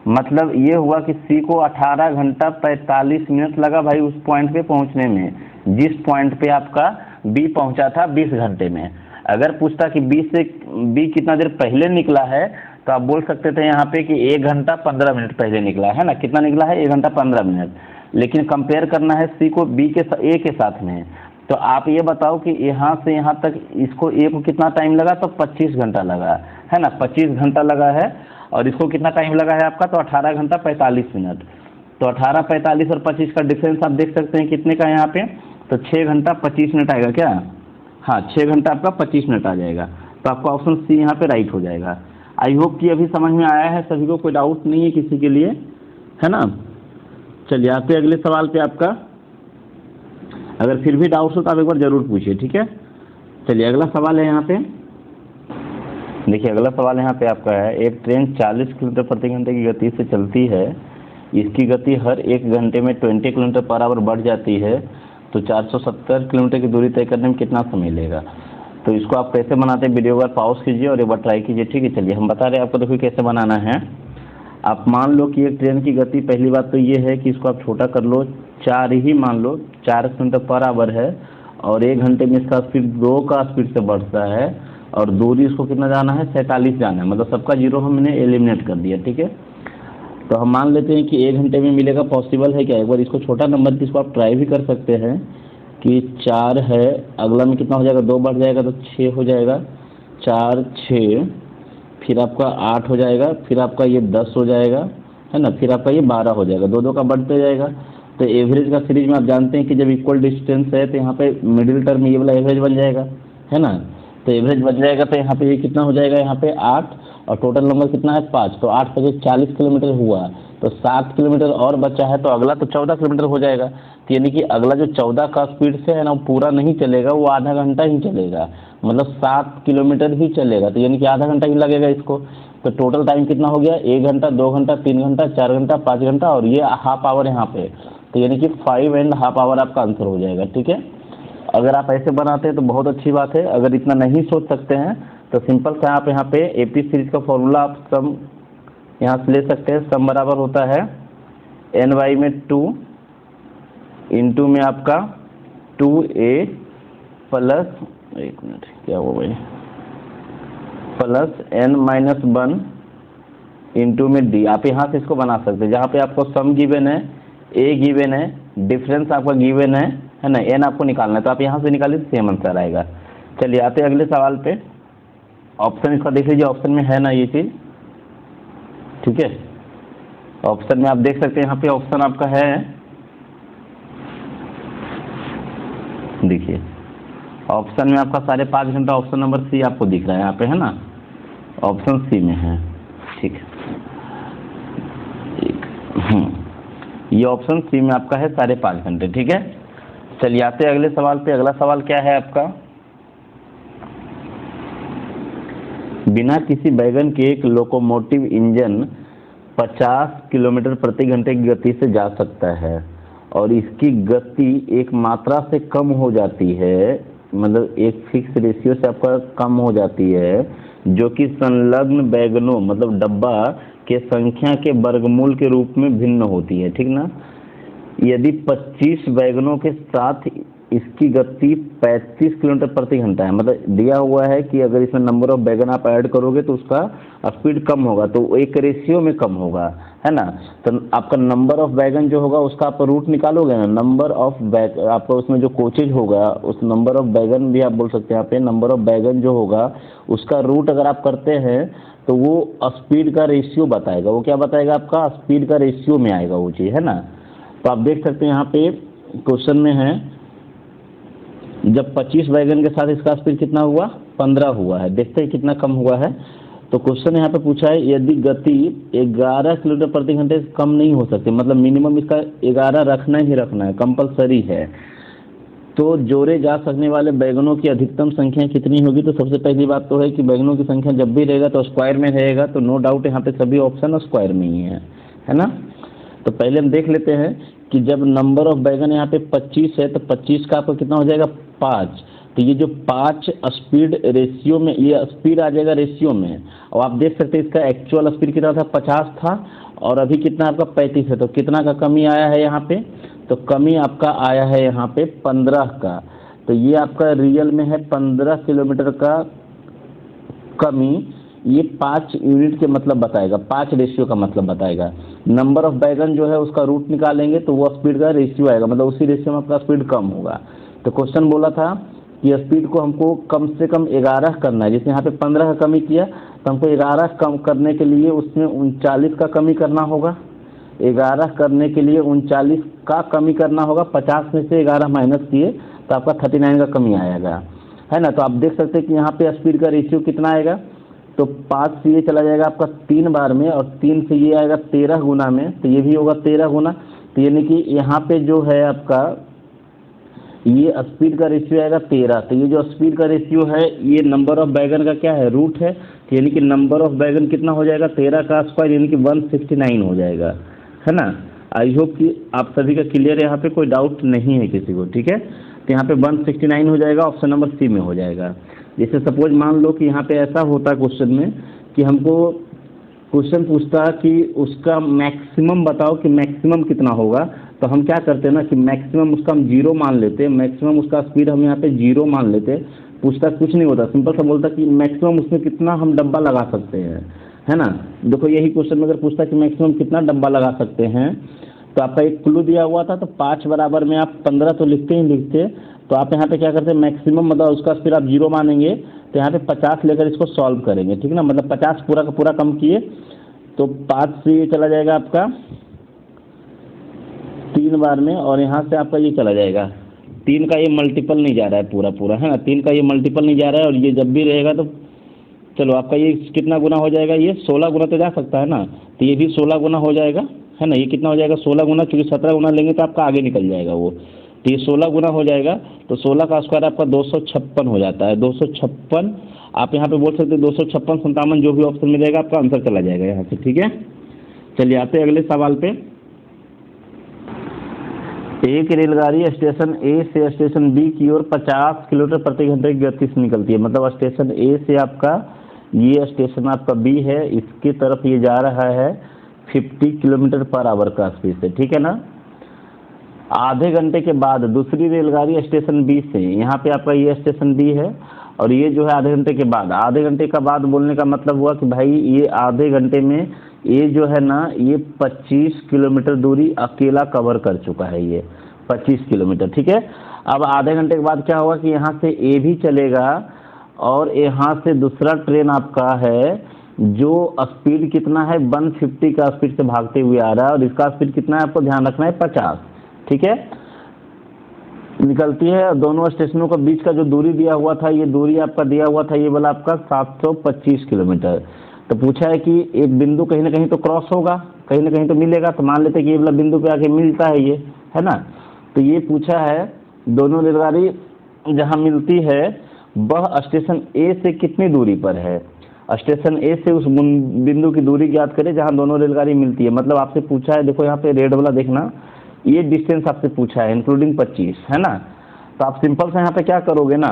मतलब ये हुआ कि सी को 18 घंटा 45 मिनट लगा भाई उस पॉइंट पे पहुंचने में, जिस पॉइंट पे आपका बी पहुंचा था 20 घंटे में। अगर पूछता कि बी कितना देर पहले निकला है तो आप बोल सकते थे यहाँ पे कि 1 घंटा 15 मिनट पहले निकला है ना। कितना निकला है 1 घंटा 15 मिनट। लेकिन कंपेयर करना है सी को ए के साथ में। तो आप ये बताओ कि यहाँ से यहाँ तक इसको ए को कितना टाइम लगा, तो 25 घंटा लगा, है ना। 25 घंटा लगा है और इसको कितना टाइम लगा है आपका, तो 18 घंटा 45 मिनट। तो 18, 45 और 25 का डिफरेंस आप देख सकते हैं कितने का यहाँ पे, तो 6 घंटा 25 मिनट आएगा क्या, हाँ 6 घंटा आपका 25 मिनट आ जाएगा। तो आपका ऑप्शन सी यहाँ पे राइट हो जाएगा। आई होप कि अभी समझ में आया है सभी को, कोई डाउट नहीं है किसी के लिए, है ना। चलिए आते अगले सवाल पे आपका। अगर फिर भी डाउट हो तो आप एक बार जरूर पूछिए, ठीक है। चलिए अगला सवाल है यहाँ पे, देखिए अगला सवाल यहाँ पे आपका है, एक ट्रेन 40 किलोमीटर प्रति घंटे की गति से चलती है, इसकी गति हर 1 घंटे में 20 किलोमीटर पर आवर बढ़ जाती है, तो 470 किलोमीटर की दूरी तय करने में कितना समय लेगा। तो इसको आप कैसे बनाते हैं, वीडियो पर पॉज कीजिए और एक बार ट्राई कीजिए, ठीक है। चलिए हम बता रहे हैं आपको, देखिए कैसे बनाना है। आप मान लो कि एक ट्रेन की गति, पहली बात तो ये है कि इसको आप छोटा कर लो 4 ही मान लो, 4 किलोमीटर पर आवर है, और 1 घंटे में इसका स्पीड 2 का स्पीड से बढ़ता है, और दूरी इसको कितना जाना है, 47 जाना है, मतलब सबका जीरो हमने एलिमिनेट कर दिया। ठीक है, तो हम मान लेते हैं कि 1 घंटे में मिलेगा। पॉसिबल है क्या? एक बार इसको छोटा नंबर की इसको आप ट्राई भी कर सकते हैं कि 4 है, अगला में कितना हो जाएगा, 2 बढ़ जाएगा तो 6 हो जाएगा, 4 6, फिर आपका 8 हो जाएगा, फिर आपका ये 10 हो जाएगा, है ना, फिर आपका ये 12 हो जाएगा, 2 2 का बढ़ते जाएगा। तो एवरेज का सीरीज में आप जानते हैं कि जब इक्वल डिस्टेंस है तो यहाँ पे मिडिल टर्म ये वाला एवरेज बन जाएगा, है ना। तो एवरेज बन जाएगा तो यहाँ पे ये कितना हो जाएगा, यहाँ पे 8, और टोटल नंबर कितना है 5, तो 8 5 40 किलोमीटर हुआ, तो 7 किलोमीटर और बचा है, तो अगला तो 14 किलोमीटर हो जाएगा। तो यानी कि अगला जो 14 का स्पीड से है ना, वो पूरा नहीं चलेगा, वो आधा घंटा ही चलेगा, मतलब 7 किलोमीटर ही चलेगा, तो यानी कि आधा घंटा ही लगेगा इसको। तो टोटल टाइम कितना हो गया, 1 घंटा, 2 घंटा, 3 घंटा, 4 घंटा, 5 घंटा, और ये हाफ आवर यहाँ पे, तो यानी कि 5.5 आवर आपका आंसर हो जाएगा। ठीक है, अगर आप ऐसे बनाते हैं तो बहुत अच्छी बात है। अगर इतना नहीं सोच सकते हैं तो सिंपल सा आप यहाँ पे एपी सीरीज का फॉर्मूला आप सम यहाँ से ले सकते हैं। सम बराबर होता है NY में 2 इंटू में आपका 2A प्लस, एक मिनट क्या हुआ भाई, प्लस N-1 इंटू में D। आप यहाँ से इसको बना सकते हैं, जहाँ पे आपको सम गिवन है, A गिवन है, डिफरेंस आपका गिवन है ना, N आपको निकालना है, तो आप यहाँ से निकालिए सेम आंसर आएगा। चलिए आते हैं अगले सवाल पे। ऑप्शन इसका देख लीजिए, ऑप्शन में है ना ये चीज़, ठीक है। ऑप्शन में आप देख सकते हैं, यहाँ पे ऑप्शन आपका है, देखिए ऑप्शन में आपका 5.5 घंटा, ऑप्शन नंबर सी आपको दिख रहा है यहाँ पे, है ना, ऑप्शन सी में है। ठीक है, ये ऑप्शन सी में आपका है 5.5 घंटे। ठीक है, चलिए आते हैं अगले सवाल पे। अगला सवाल क्या है आपका, बिना किसी वैगन के एक लोकोमोटिव इंजन 50 किलोमीटर प्रति घंटे की गति से जा सकता है, और इसकी गति एक मात्रा से कम हो जाती है, मतलब एक फिक्स रेशियो से आपका कम हो जाती है, जो कि संलग्न वैगनों मतलब डब्बा के संख्या के वर्गमूल के रूप में भिन्न होती है। ठीक ना, यदि 25 वैगनों के साथ इसकी गति 35 किलोमीटर प्रति घंटा है, मतलब दिया हुआ है कि अगर इसमें नंबर ऑफ वैगन आप ऐड करोगे तो उसका स्पीड कम होगा, तो एक रेशियो में कम होगा, है ना। तो आपका नंबर ऑफ वैगन जो होगा उसका आप रूट निकालोगे ना, नंबर ऑफ वैगन आपका उसमें जो कोचेज होगा, उस नंबर ऑफ वैगन भी आप बोल सकते हैं यहाँ पे, नंबर ऑफ वैगन जो होगा उसका रूट अगर आप करते हैं तो वो स्पीड का रेशियो बताएगा। वो क्या बताएगा, आपका स्पीड का रेशियो में आएगा वो चीज़, है ना। तो आप देख सकते हैं यहाँ पे क्वेश्चन में है, जब 25 वैगन के साथ इसका स्पीड कितना हुआ, 15 हुआ है। देखते हैं कितना कम हुआ है। तो क्वेश्चन यहाँ पे पूछा है, यदि गति 11 किलोमीटर प्रति घंटे से कम नहीं हो सकती, मतलब मिनिमम इसका 11 रखना ही रखना है, कंपलसरी है, तो जोड़े जा सकने वाले वैगनों की अधिकतम संख्या कितनी होगी। तो सबसे पहली बात तो है कि वैगनों की संख्या जब भी रहेगा तो स्क्वायर में रहेगा, तो नो डाउट यहाँ पे सभी ऑप्शन स्क्वायर में ही है ना। तो पहले हम देख लेते हैं कि जब नंबर ऑफ वैगन यहाँ पे 25 है, तो 25 का आपका कितना हो जाएगा, 5। तो ये जो 5 स्पीड रेशियो में, ये स्पीड आ जाएगा रेशियो में। और आप देख सकते हैं इसका एक्चुअल स्पीड कितना था, 50 था, और अभी कितना आपका 35 है, तो कितना का कमी आया है यहाँ पे, तो कमी आपका आया है यहाँ पे 15 का। तो ये आपका रियल में है 15 किलोमीटर का कमी। ये 5 यूनिट के मतलब बताएगा, 5 रेशियो का मतलब बताएगा। नंबर ऑफ वैगन जो है उसका रूट निकालेंगे तो वो स्पीड का रेशियो आएगा, मतलब उसी रेशियो में आपका स्पीड कम होगा। तो क्वेश्चन बोला था कि स्पीड को हमको कम से कम 11 करना है, जैसे यहाँ पे 15 का कमी किया, तो हमको 11 कम करने के लिए उसमें 39 का कमी करना होगा। 11 करने के लिए 39 का कमी करना होगा, 50 में से 11 माइनस किए तो आपका 39 का कमी आएगा, है ना। तो आप देख सकते हैं कि यहाँ पे स्पीड का रेशियो कितना आएगा, तो 5 से ये चला जाएगा आपका 3 बार में, और 3 से ये आएगा 13 गुना में, तो ये भी होगा 13 गुना। तो यानी कि यहाँ पे जो है आपका ये स्पीड का रेशियो आएगा 13। तो ये जो स्पीड का रेशियो है ये नंबर ऑफ वैगन का क्या है, रूट है। तो यानी कि नंबर ऑफ वैगन कितना हो जाएगा, 13 का स्क्वायर, यानी कि 169 हो जाएगा, है ना। आई होप कि आप सभी का क्लियर है, यहाँ पे कोई डाउट नहीं है किसी को, ठीक है। तो यहाँ पे 169 हो जाएगा, ऑप्शन नंबर सी में हो जाएगा। जैसे सपोज मान लो कि यहाँ पे ऐसा होता है क्वेश्चन में कि हमको क्वेश्चन पूछता कि उसका मैक्सिमम बताओ कि मैक्सिमम कितना होगा, तो हम क्या करते हैं ना कि मैक्सिमम उसका हम 0 मान लेते हैं, मैक्सिमम उसका स्पीड हम यहाँ पे 0 मान लेते हैं। पूछता कुछ नहीं होता, सिंपल सा बोलता कि मैक्सिमम उसमें कितना हम डब्बा लगा सकते हैं, है ना। देखो यही क्वेश्चन में अगर पूछता कि मैक्सिमम कितना डब्बा लगा सकते हैं, तो आपका एक क्लू दिया हुआ था, तो 5 बराबर में आप 15 तो लिखते ही लिखते। तो आप यहाँ पे क्या करते हैं, मैक्सिमम मतलब उसका स्पीड आप 0 मानेंगे, तो यहाँ पे 50 लेकर इसको सॉल्व करेंगे, ठीक ना। मतलब 50 पूरा का पूरा कम किए तो 5 से ये चला जाएगा आपका 3 बार में, और यहाँ से आपका ये चला जाएगा 3 का ये मल्टीपल नहीं जा रहा है पूरा पूरा, है ना। 3 का ये मल्टीपल नहीं जा रहा है, और ये जब भी रहेगा तो चलो आपका ये कितना गुना हो जाएगा, ये 16 गुना तो जा सकता है ना, तो ये भी 16 गुना हो जाएगा, है ना। ये कितना हो जाएगा 16 गुना, क्योंकि 17 गुना लेंगे तो आपका आगे निकल जाएगा वो, तो ये 16 गुना हो जाएगा। तो 16 का स्क्वायर आपका 256 हो जाता है, 256। आप यहाँ पे बोल सकते हैं 256, 57, जो भी ऑप्शन मिलेगा आपका आंसर चला जाएगा यहाँ से, ठीक है। चलिए आते हैं अगले सवाल पे। एक रेलगाड़ी स्टेशन ए से स्टेशन बी की ओर 50 किलोमीटर प्रति घंटे की गति से निकलती है। मतलब स्टेशन ए से आपका, ये स्टेशन आपका बी है, इसकी तरफ ये जा रहा है 50 किलोमीटर पर आवर का स्पीड से, ठीक है ना। आधे घंटे के बाद दूसरी रेलगाड़ी स्टेशन बी से, यहाँ पे आपका ये स्टेशन बी है, और ये जो है आधे घंटे के बाद, आधे घंटे का बाद बोलने का मतलब हुआ कि भाई ये आधे घंटे में ये जो है ना ये 25 किलोमीटर दूरी अकेला कवर कर चुका है, ये 25 किलोमीटर, ठीक है। अब आधे घंटे के बाद क्या होगा कि यहाँ से ए भी चलेगा, और यहाँ से दूसरा ट्रेन आपका है जो स्पीड कितना है 150 का स्पीड से भागते हुए आ रहा है, और इसका स्पीड कितना है आपको ध्यान रखना है 50, ठीक है। निकलती है, दोनों स्टेशनों के बीच का जो दूरी दिया हुआ था, ये दूरी आपका दिया हुआ था, ये वाला आपका 725 किलोमीटर। तो पूछा है कि एक बिंदु कहीं ना कहीं तो क्रॉस होगा, कहीं ना कहीं तो मिलेगा, तो मान लेते हैं कि ये वाला बिंदु पे आके मिलता है ये, है ना। तो ये पूछा है दोनों रेलगाड़ी जहाँ मिलती है वह स्टेशन ए से कितनी दूरी पर है। स्टेशन ए से उस बिंदु की दूरी ज्ञात करें जहाँ दोनों रेलगाड़ी मिलती है। मतलब आपसे पूछा है, देखो यहाँ पे रेड वाला देखना, ये डिस्टेंस आपसे पूछा है इंक्लूडिंग 25, है ना। तो आप सिंपल से यहाँ पे क्या करोगे ना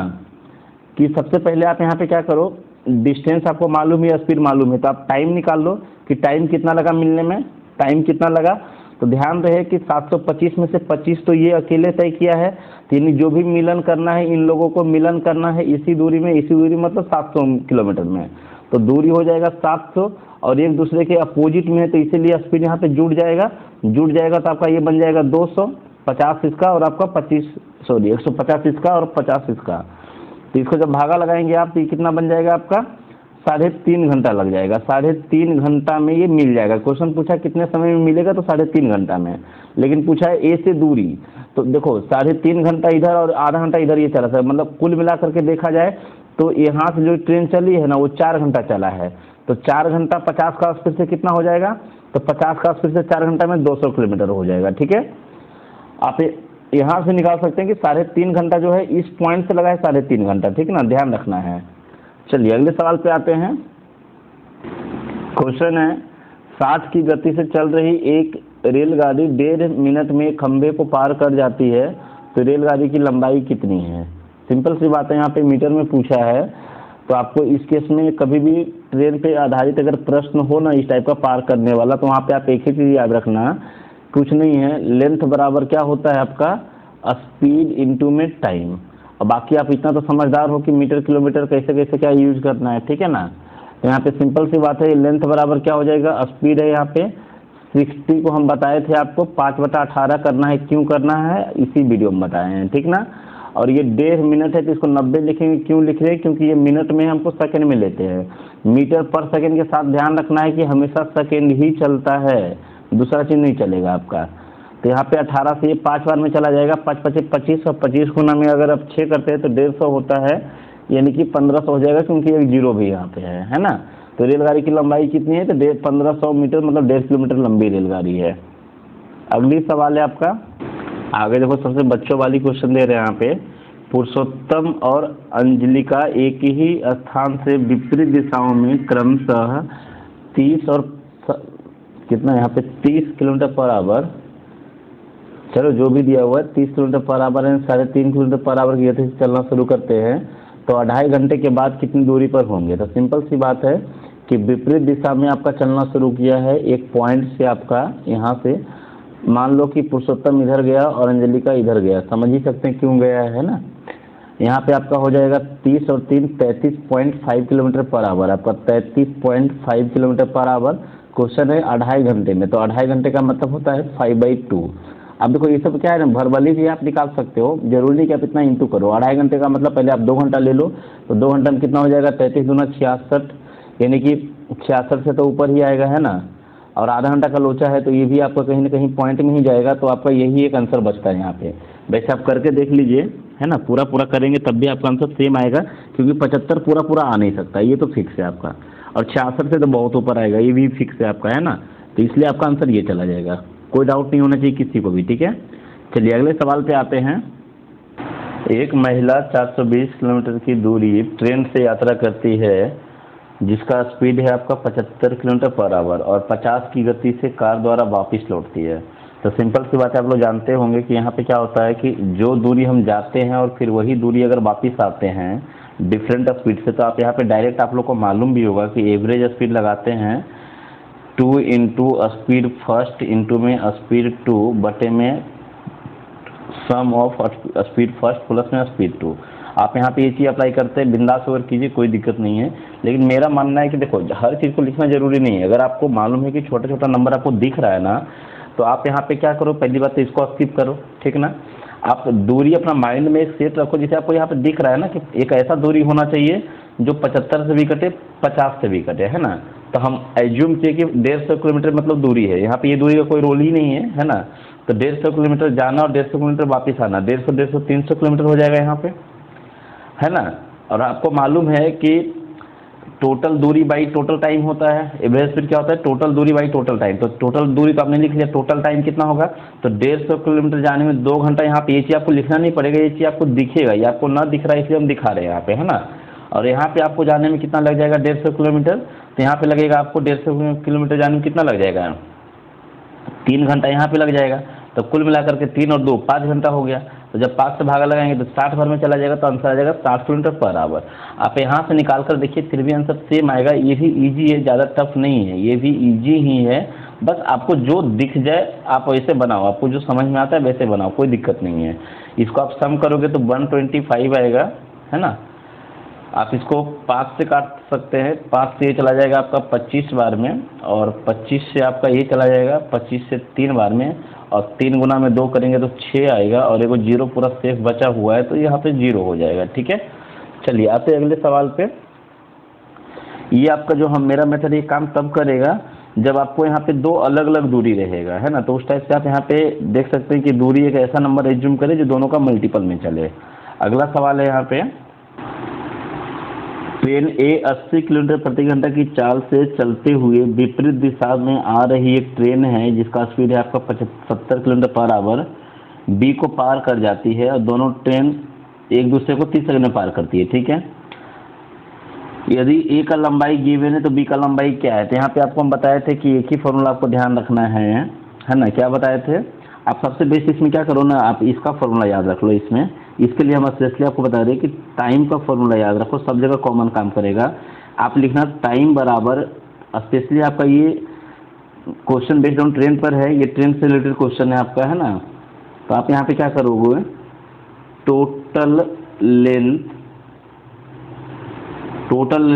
कि सबसे पहले आप यहाँ पे क्या करो, डिस्टेंस आपको मालूम है, स्पीड मालूम है, तो आप टाइम निकाल लो कि टाइम कितना लगा मिलने में, टाइम कितना लगा। तो ध्यान रहे कि 725 में से 25 तो ये अकेले तय किया है, यानी जो भी मिलन करना है इन लोगों को मिलन करना है इसी दूरी में, इसी दूरी मतलब 700 किलोमीटर में, तो दूरी हो जाएगा 700, और एक दूसरे के अपोजिट में है, तो इसीलिए स्पीड यहाँ पे जुड़ जाएगा तो आपका ये बन जाएगा 250 इसका और आपका 150 इसका और 50 इसका। तो इसको जब भागा लगाएंगे आप तो ये कितना बन जाएगा आपका 3.5 घंटा लग जाएगा। 3.5 घंटा में ये मिल जाएगा। क्वेश्चन पूछा कितने समय में मिलेगा, तो 3.5 घंटा में, लेकिन पूछा है ए से दूरी, तो देखो 3.5 घंटा इधर और आधा घंटा इधर ये चला था, मतलब कुल मिला करके देखा जाए तो यहाँ से जो ट्रेन चली है ना वो 4 घंटा चला है, तो 4 घंटा 50 का स्पीड से कितना हो जाएगा, तो 50 का स्पीड से 4 घंटा में 200 किलोमीटर हो जाएगा, ठीक है। आप यहाँ से निकाल सकते हैं कि 3.5 घंटा जो है इस पॉइंट से लगा है 3.5 घंटा, ठीक है ना, ध्यान रखना है। चलिए अगले सवाल पे आते हैं। क्वेश्चन है 60 की गति से चल रही एक रेलगाड़ी 1.5 मिनट में खंभे को पार कर जाती है, तो रेलगाड़ी की लंबाई कितनी है। सिंपल सी बात है, यहाँ पे मीटर में पूछा है, तो आपको इस केस में कभी भी ट्रेन पे आधारित अगर प्रश्न हो ना इस टाइप का पार करने वाला, तो वहाँ पे आप एक ही चीज़ याद रखना, कुछ नहीं है, लेंथ बराबर क्या होता है आपका स्पीड इनटू में टाइम। और बाकी आप इतना तो समझदार हो कि मीटर किलोमीटर कैसे कैसे क्या यूज करना है, ठीक है ना। तो यहाँ पे सिंपल सी बात है, लेंथ बराबर क्या हो जाएगा, स्पीड है यहाँ पे 60 को हम बताए थे आपको 5/18 करना है, क्यों करना है इसी वीडियो में बताए हैं, ठीक ना। और ये 1.5 मिनट है तो इसको 90 लिखेंगे, क्यों लिख रहे हैं, क्योंकि ये मिनट में हमको सेकंड में लेते हैं। मीटर पर सेकंड के साथ ध्यान रखना है कि हमेशा सेकंड ही चलता है, दूसरा चीज़ नहीं चलेगा आपका। तो यहाँ पे 18 से ये 5 बार में चला जाएगा, 5 × 5 = 25, और 25 गुना में अगर आप 6 करते हैं तो 150 होता है, यानी कि 1500 हो जाएगा, क्योंकि एक जीरो भी यहाँ पे है ना। तो रेलगाड़ी की लंबाई कितनी है, तो 1500 मीटर, मतलब 1.5 किलोमीटर लंबी रेलगाड़ी है। अगली सवाल है आपका, आगे देखो सबसे बच्चों वाली क्वेश्चन दे रहे हैं यहाँ पे। पुरुषोत्तम और अंजलिका एक ही स्थान से विपरीत दिशाओं में क्रमशः 30 और कितना यहाँ पे 30 किलोमीटर पर आवर, चलो जो भी दिया हुआ है 30 किलोमीटर पर आवर है, 3.5 किलोमीटर पर आवर की गति से चलना शुरू करते हैं, तो 2.5 घंटे के बाद कितनी दूरी पर होंगे। तो सिंपल सी बात है कि विपरीत दिशा में आपका चलना शुरू किया है एक पॉइंट से, आपका यहाँ से मान लो कि पुरुषोत्तम इधर गया और अंजलि का इधर गया, समझ ही सकते हैं क्यों गया है ना। यहाँ पे आपका हो जाएगा 30 और 3 33.5 किलोमीटर पर आवर, आपका 33.5 किलोमीटर पर आवर। क्वेश्चन है 2.5 घंटे में, तो 2.5 घंटे का मतलब होता है 5/2। अब देखो ये सब क्या है ना, वर्बली भी आप निकाल सकते हो, जरूरी नहीं कि आप इतना इंटू करो। 2.5 घंटे का मतलब पहले आप 2 घंटा ले लो, तो 2 घंटा में कितना हो जाएगा, 33 दूना 66, यानी कि 66 से तो ऊपर ही आएगा है ना। और आधा घंटा का लोचा है, तो ये भी आपका कहीं ना कहीं पॉइंट में ही जाएगा, तो आपका यही एक आंसर बचता है यहाँ पे। वैसे आप करके देख लीजिए है ना, पूरा पूरा करेंगे तब भी आपका आंसर सेम आएगा, क्योंकि 75 पूरा पूरा आ नहीं सकता, ये तो फिक्स है आपका। और 66 से तो बहुत ऊपर आएगा, ये भी फिक्स है आपका है ना, तो इसलिए आपका आंसर ये चला जाएगा। कोई डाउट नहीं होना चाहिए किसी को भी, ठीक है। चलिए अगले सवाल पे आते हैं। एक महिला 420 किलोमीटर की दूरी ट्रेन से यात्रा करती है, जिसका स्पीड है आपका 75 किलोमीटर पर आवर, और 50 की गति से कार द्वारा वापस लौटती है। तो सिंपल सी बात है, आप लोग जानते होंगे कि यहाँ पे क्या होता है कि जो दूरी हम जाते हैं और फिर वही दूरी अगर वापस आते हैं डिफरेंट स्पीड से, तो आप यहाँ पे डायरेक्ट आप लोग को मालूम भी होगा कि एवरेज स्पीड लगाते हैं 2 इंटू स्पीड फर्स्ट इंटू में स्पीड 2 बटे में सम ऑफ स्पीड फर्स्ट प्लस में स्पीड 2। आप यहाँ पे ये चीज़ अप्लाई करते हैं, बिंदास होकर कीजिए, कोई दिक्कत नहीं है। लेकिन मेरा मानना है कि देखो हर चीज़ को लिखना जरूरी नहीं है। अगर आपको मालूम है कि छोटा छोटा नंबर आपको दिख रहा है ना, तो आप यहाँ पे क्या करो, पहली बात तो इसको स्किप करो, ठीक ना। आप दूरी अपना माइंड में एक सेट रखो, जैसे आपको यहाँ पे दिख रहा है ना कि एक ऐसा दूरी होना चाहिए जो 75 से भी कटे 50 से भी कटे, है ना। तो हम एज्यूम किए कि 150 किलोमीटर मतलब दूरी है, यहाँ पे ये दूरी का कोई रोल ही नहीं है ना। तो 150 किलोमीटर जाना और 150 किलोमीटर वापस आना, 150 300 किलोमीटर हो जाएगा यहाँ पे, है ना। और आपको मालूम है कि टोटल दूरी बाई टोटल टाइम होता है, एवरेज स्पीड क्या होता है, टोटल दूरी बाई टोटल टाइम। तो टोटल दूरी तो आपने लिख लिया, टोटल टाइम कितना होगा, तो 150 किलोमीटर जाने में 2 घंटा। यहाँ पे ये चीज़ आपको लिखना नहीं पड़ेगा, ये चीज़ आपको दिखेगा, ये आपको ना दिख रहा है इसलिए हम दिखा रहे हैं यहाँ पे, है ना। और यहाँ पे आपको जाने में कितना लग जाएगा, 150 किलोमीटर, तो यहाँ पे लगेगा आपको 150 किलोमीटर जाने में कितना लग जाएगा, 3 घंटा यहाँ पे लग जाएगा। तो कुल मिलाकर के 3 और 2 5 घंटा हो गया। तो जब 5 से भागा लगाएंगे तो 60 भर में चला जाएगा, तो आंसर आ जाएगा 60 किलोमीटर पर आवर। आप यहाँ से निकाल कर देखिए, फिर भी आंसर सेम आएगा। ये भी इजी है, ज़्यादा टफ नहीं है, ये भी इजी ही है। बस आपको जो दिख जाए आप वैसे बनाओ, आपको जो समझ में आता है वैसे बनाओ, कोई दिक्कत नहीं है। इसको आप सम करोगे तो 125 आएगा, है ना। आप इसको 5 से काट सकते हैं, 5 से ये चला जाएगा आपका 25 बार में, और 25 से आपका ये चला जाएगा 25 से 3 बार में, और 3 गुना में 2 करेंगे तो 6 आएगा, और एगो जीरो पूरा सेफ बचा हुआ है तो यहाँ पे 0 हो जाएगा, ठीक है। चलिए आते अगले सवाल पे। ये आपका जो मेरा मेथड ये काम तब करेगा जब आपको यहाँ पे 2 अलग अलग दूरी रहेगा, है ना। तो उस टाइप से आप यहाँ पे देख सकते हैं कि दूरी एक ऐसा नंबर एज्यूम करें जो दोनों का मल्टीपल में चले। अगला सवाल है यहाँ पे, ट्रेन ए 80 किलोमीटर प्रति घंटा की चाल से चलते हुए विपरीत दिशा में आ रही एक ट्रेन है, जिसका स्पीड है आपका 75 किलोमीटर पर आवर, बी को पार कर जाती है, और दोनों ट्रेन एक दूसरे को 30 सेकंड में पार करती है, ठीक है। यदि ए का लंबाई गिवन है तो बी का लंबाई क्या है। तो यहाँ पे आपको हम बताए थे कि एक ही फॉर्मूला आपको ध्यान रखना है ना। क्या बताए थे आप, सबसे बेस्ट इसमें क्या करो ना, आप इसका फॉर्मूला याद रख लो। इसमें इसके लिए हम स्पेशली आपको बता रहे हैं कि टाइम का फॉर्मूला याद रखो, सब जगह कॉमन काम करेगा। आप लिखना टाइम बराबर, स्पेशली आपका ये क्वेश्चन बेस्ड ऑन ट्रेन पर है, ये ट्रेन से रिलेटेड क्वेश्चन है आपका, है ना। तो आप यहाँ पे क्या करोगे, टोटल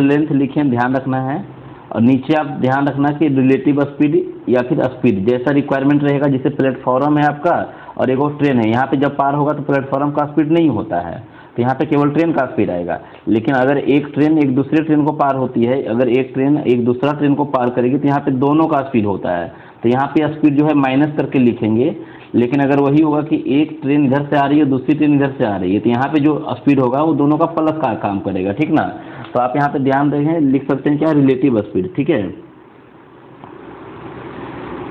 लेंथ लिखें, ध्यान रखना है। और नीचे आप ध्यान रखना कि रिलेटिव स्पीड या फिर स्पीड जैसा रिक्वायरमेंट रहेगा। जैसे प्लेटफॉर्म है आपका और एक और ट्रेन है, यहाँ पे जब पार होगा तो प्लेटफॉर्म का स्पीड नहीं होता है, तो यहाँ पे केवल ट्रेन का स्पीड आएगा। लेकिन अगर एक ट्रेन एक दूसरे ट्रेन को पार होती है, अगर एक ट्रेन एक दूसरा ट्रेन को पार करेगी तो यहाँ पे दोनों का स्पीड होता है, तो यहाँ पे स्पीड जो है माइनस करके लिखेंगे। लेकिन अगर वही होगा कि एक ट्रेन इधर से आ रही है दूसरी ट्रेन इधर से आ रही है, तो यहाँ पे जो स्पीड होगा वो दोनों का प्लस का काम करेगा, ठीक ना। तो आप यहाँ पे ध्यान रखें, लिख सकते हैं क्या, रिलेटिव स्पीड, ठीक है।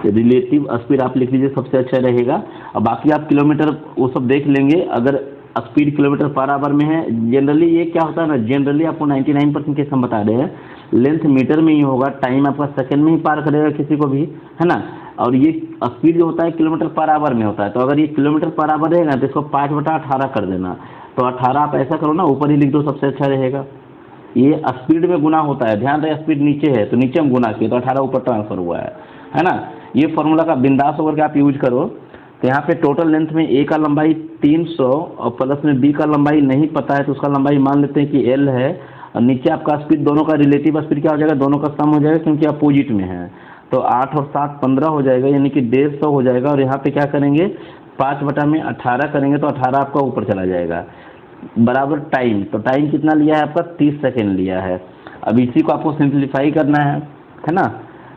रिलेटिव स्पीड आप लिख लीजिए, सबसे अच्छा रहेगा। और बाकी आप किलोमीटर वो सब देख लेंगे। अगर स्पीड किलोमीटर पर आवर में है, जनरली ये क्या होता है ना, जनरली आपको 99% केस हम बता रहे हैं, लेंथ मीटर में ही होगा, टाइम आपका सेकंड में ही पार करेगा किसी को भी, है ना। और ये स्पीड जो होता है किलोमीटर पर आवर में होता है। तो अगर ये किलोमीटर पर आवर रहेगा तो इसको 5/18 कर देना। तो 18 आप ऐसा करो ना, ऊपर ही लिख दो, सबसे अच्छा रहेगा। ये स्पीड में गुना होता है, ध्यान रहे, स्पीड नीचे है तो नीचे हम गुना किए तो 18 ऊपर ट्रांसफर हुआ है ना। ये फार्मूला का बिंदास होकर के आप यूज करो। तो यहाँ पे टोटल लेंथ में ए का लंबाई 300 और प्लस में बी का लंबाई नहीं पता है तो उसका लंबाई मान लेते हैं कि एल है, और नीचे आपका स्पीड दोनों का रिलेटिव स्पीड क्या हो जाएगा, दोनों का सम हो जाएगा क्योंकि अपोजिट में है। तो 8 और 7 15 हो जाएगा, यानी कि 150 हो जाएगा। और यहाँ पे क्या करेंगे, 5/18 करेंगे तो 18 आपका ऊपर चला जाएगा। बराबर टाइम, तो टाइम कितना लिया है आपका, 30 सेकेंड लिया है। अब इसी को आपको सिंप्लीफाई करना है ना।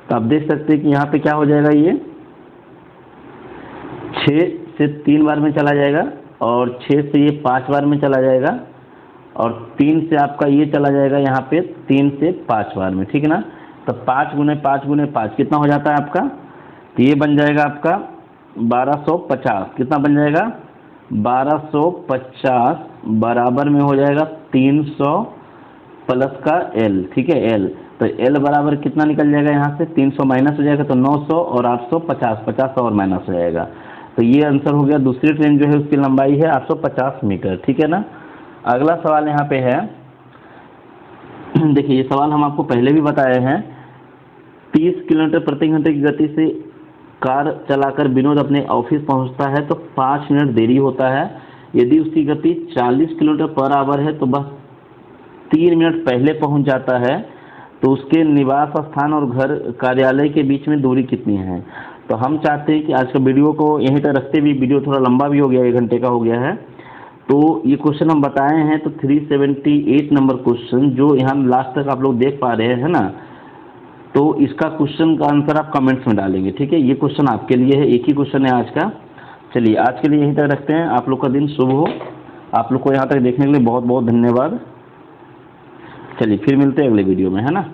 तो आप देख सकते हैं कि यहाँ पे क्या हो जाएगा, ये 6 से 3 बार में चला जाएगा, और 6 से ये 5 बार में चला जाएगा, और 3 से आपका ये चला जाएगा यहाँ पे 3 से 5 बार में, ठीक है ना। तो 5 गुने 5 गुने 5 कितना हो जाता है आपका, तो ये बन जाएगा आपका 1250। कितना बन जाएगा, 1250 बराबर में हो जाएगा 300 प्लस का एल, ठीक है एल। तो एल बराबर कितना निकल जाएगा यहाँ से, 300 माइनस हो जाएगा तो 900 और 850, 50 और माइनस हो जाएगा। तो ये आंसर हो गया। दूसरी ट्रेन जो है उसकी लंबाई है 850 मीटर, ठीक है ना। अगला सवाल यहाँ पे है, देखिए ये सवाल हम आपको पहले भी बताए हैं। 30 किलोमीटर प्रति घंटे की गति से कार चलाकर विनोद अपने ऑफिस पहुंचता है तो 5 मिनट देरी होता है। यदि उसकी गति 40 किलोमीटर पर आवर है तो बस 3 मिनट पहले पहुंच जाता है, तो उसके निवास स्थान और घर कार्यालय के बीच में दूरी कितनी है। तो हम चाहते हैं कि आज का वीडियो को यहीं तक रखते भी, वीडियो थोड़ा लंबा भी हो गया, 1 घंटे का हो गया है। तो ये क्वेश्चन हम बताए हैं, तो 378 नंबर क्वेश्चन जो यहाँ लास्ट तक आप लोग देख पा रहे हैं ना, तो इसका क्वेश्चन का आंसर आप कमेंट्स में डालेंगे, ठीक है। ये क्वेश्चन आपके लिए है, एक ही क्वेश्चन है आज का। चलिए आज के लिए यहीं तक रखते हैं। आप लोग का दिन शुभ हो। आप लोग को यहाँ तक देखने के लिए बहुत बहुत धन्यवाद। चलिए फिर मिलते हैं अगले वीडियो में, है ना।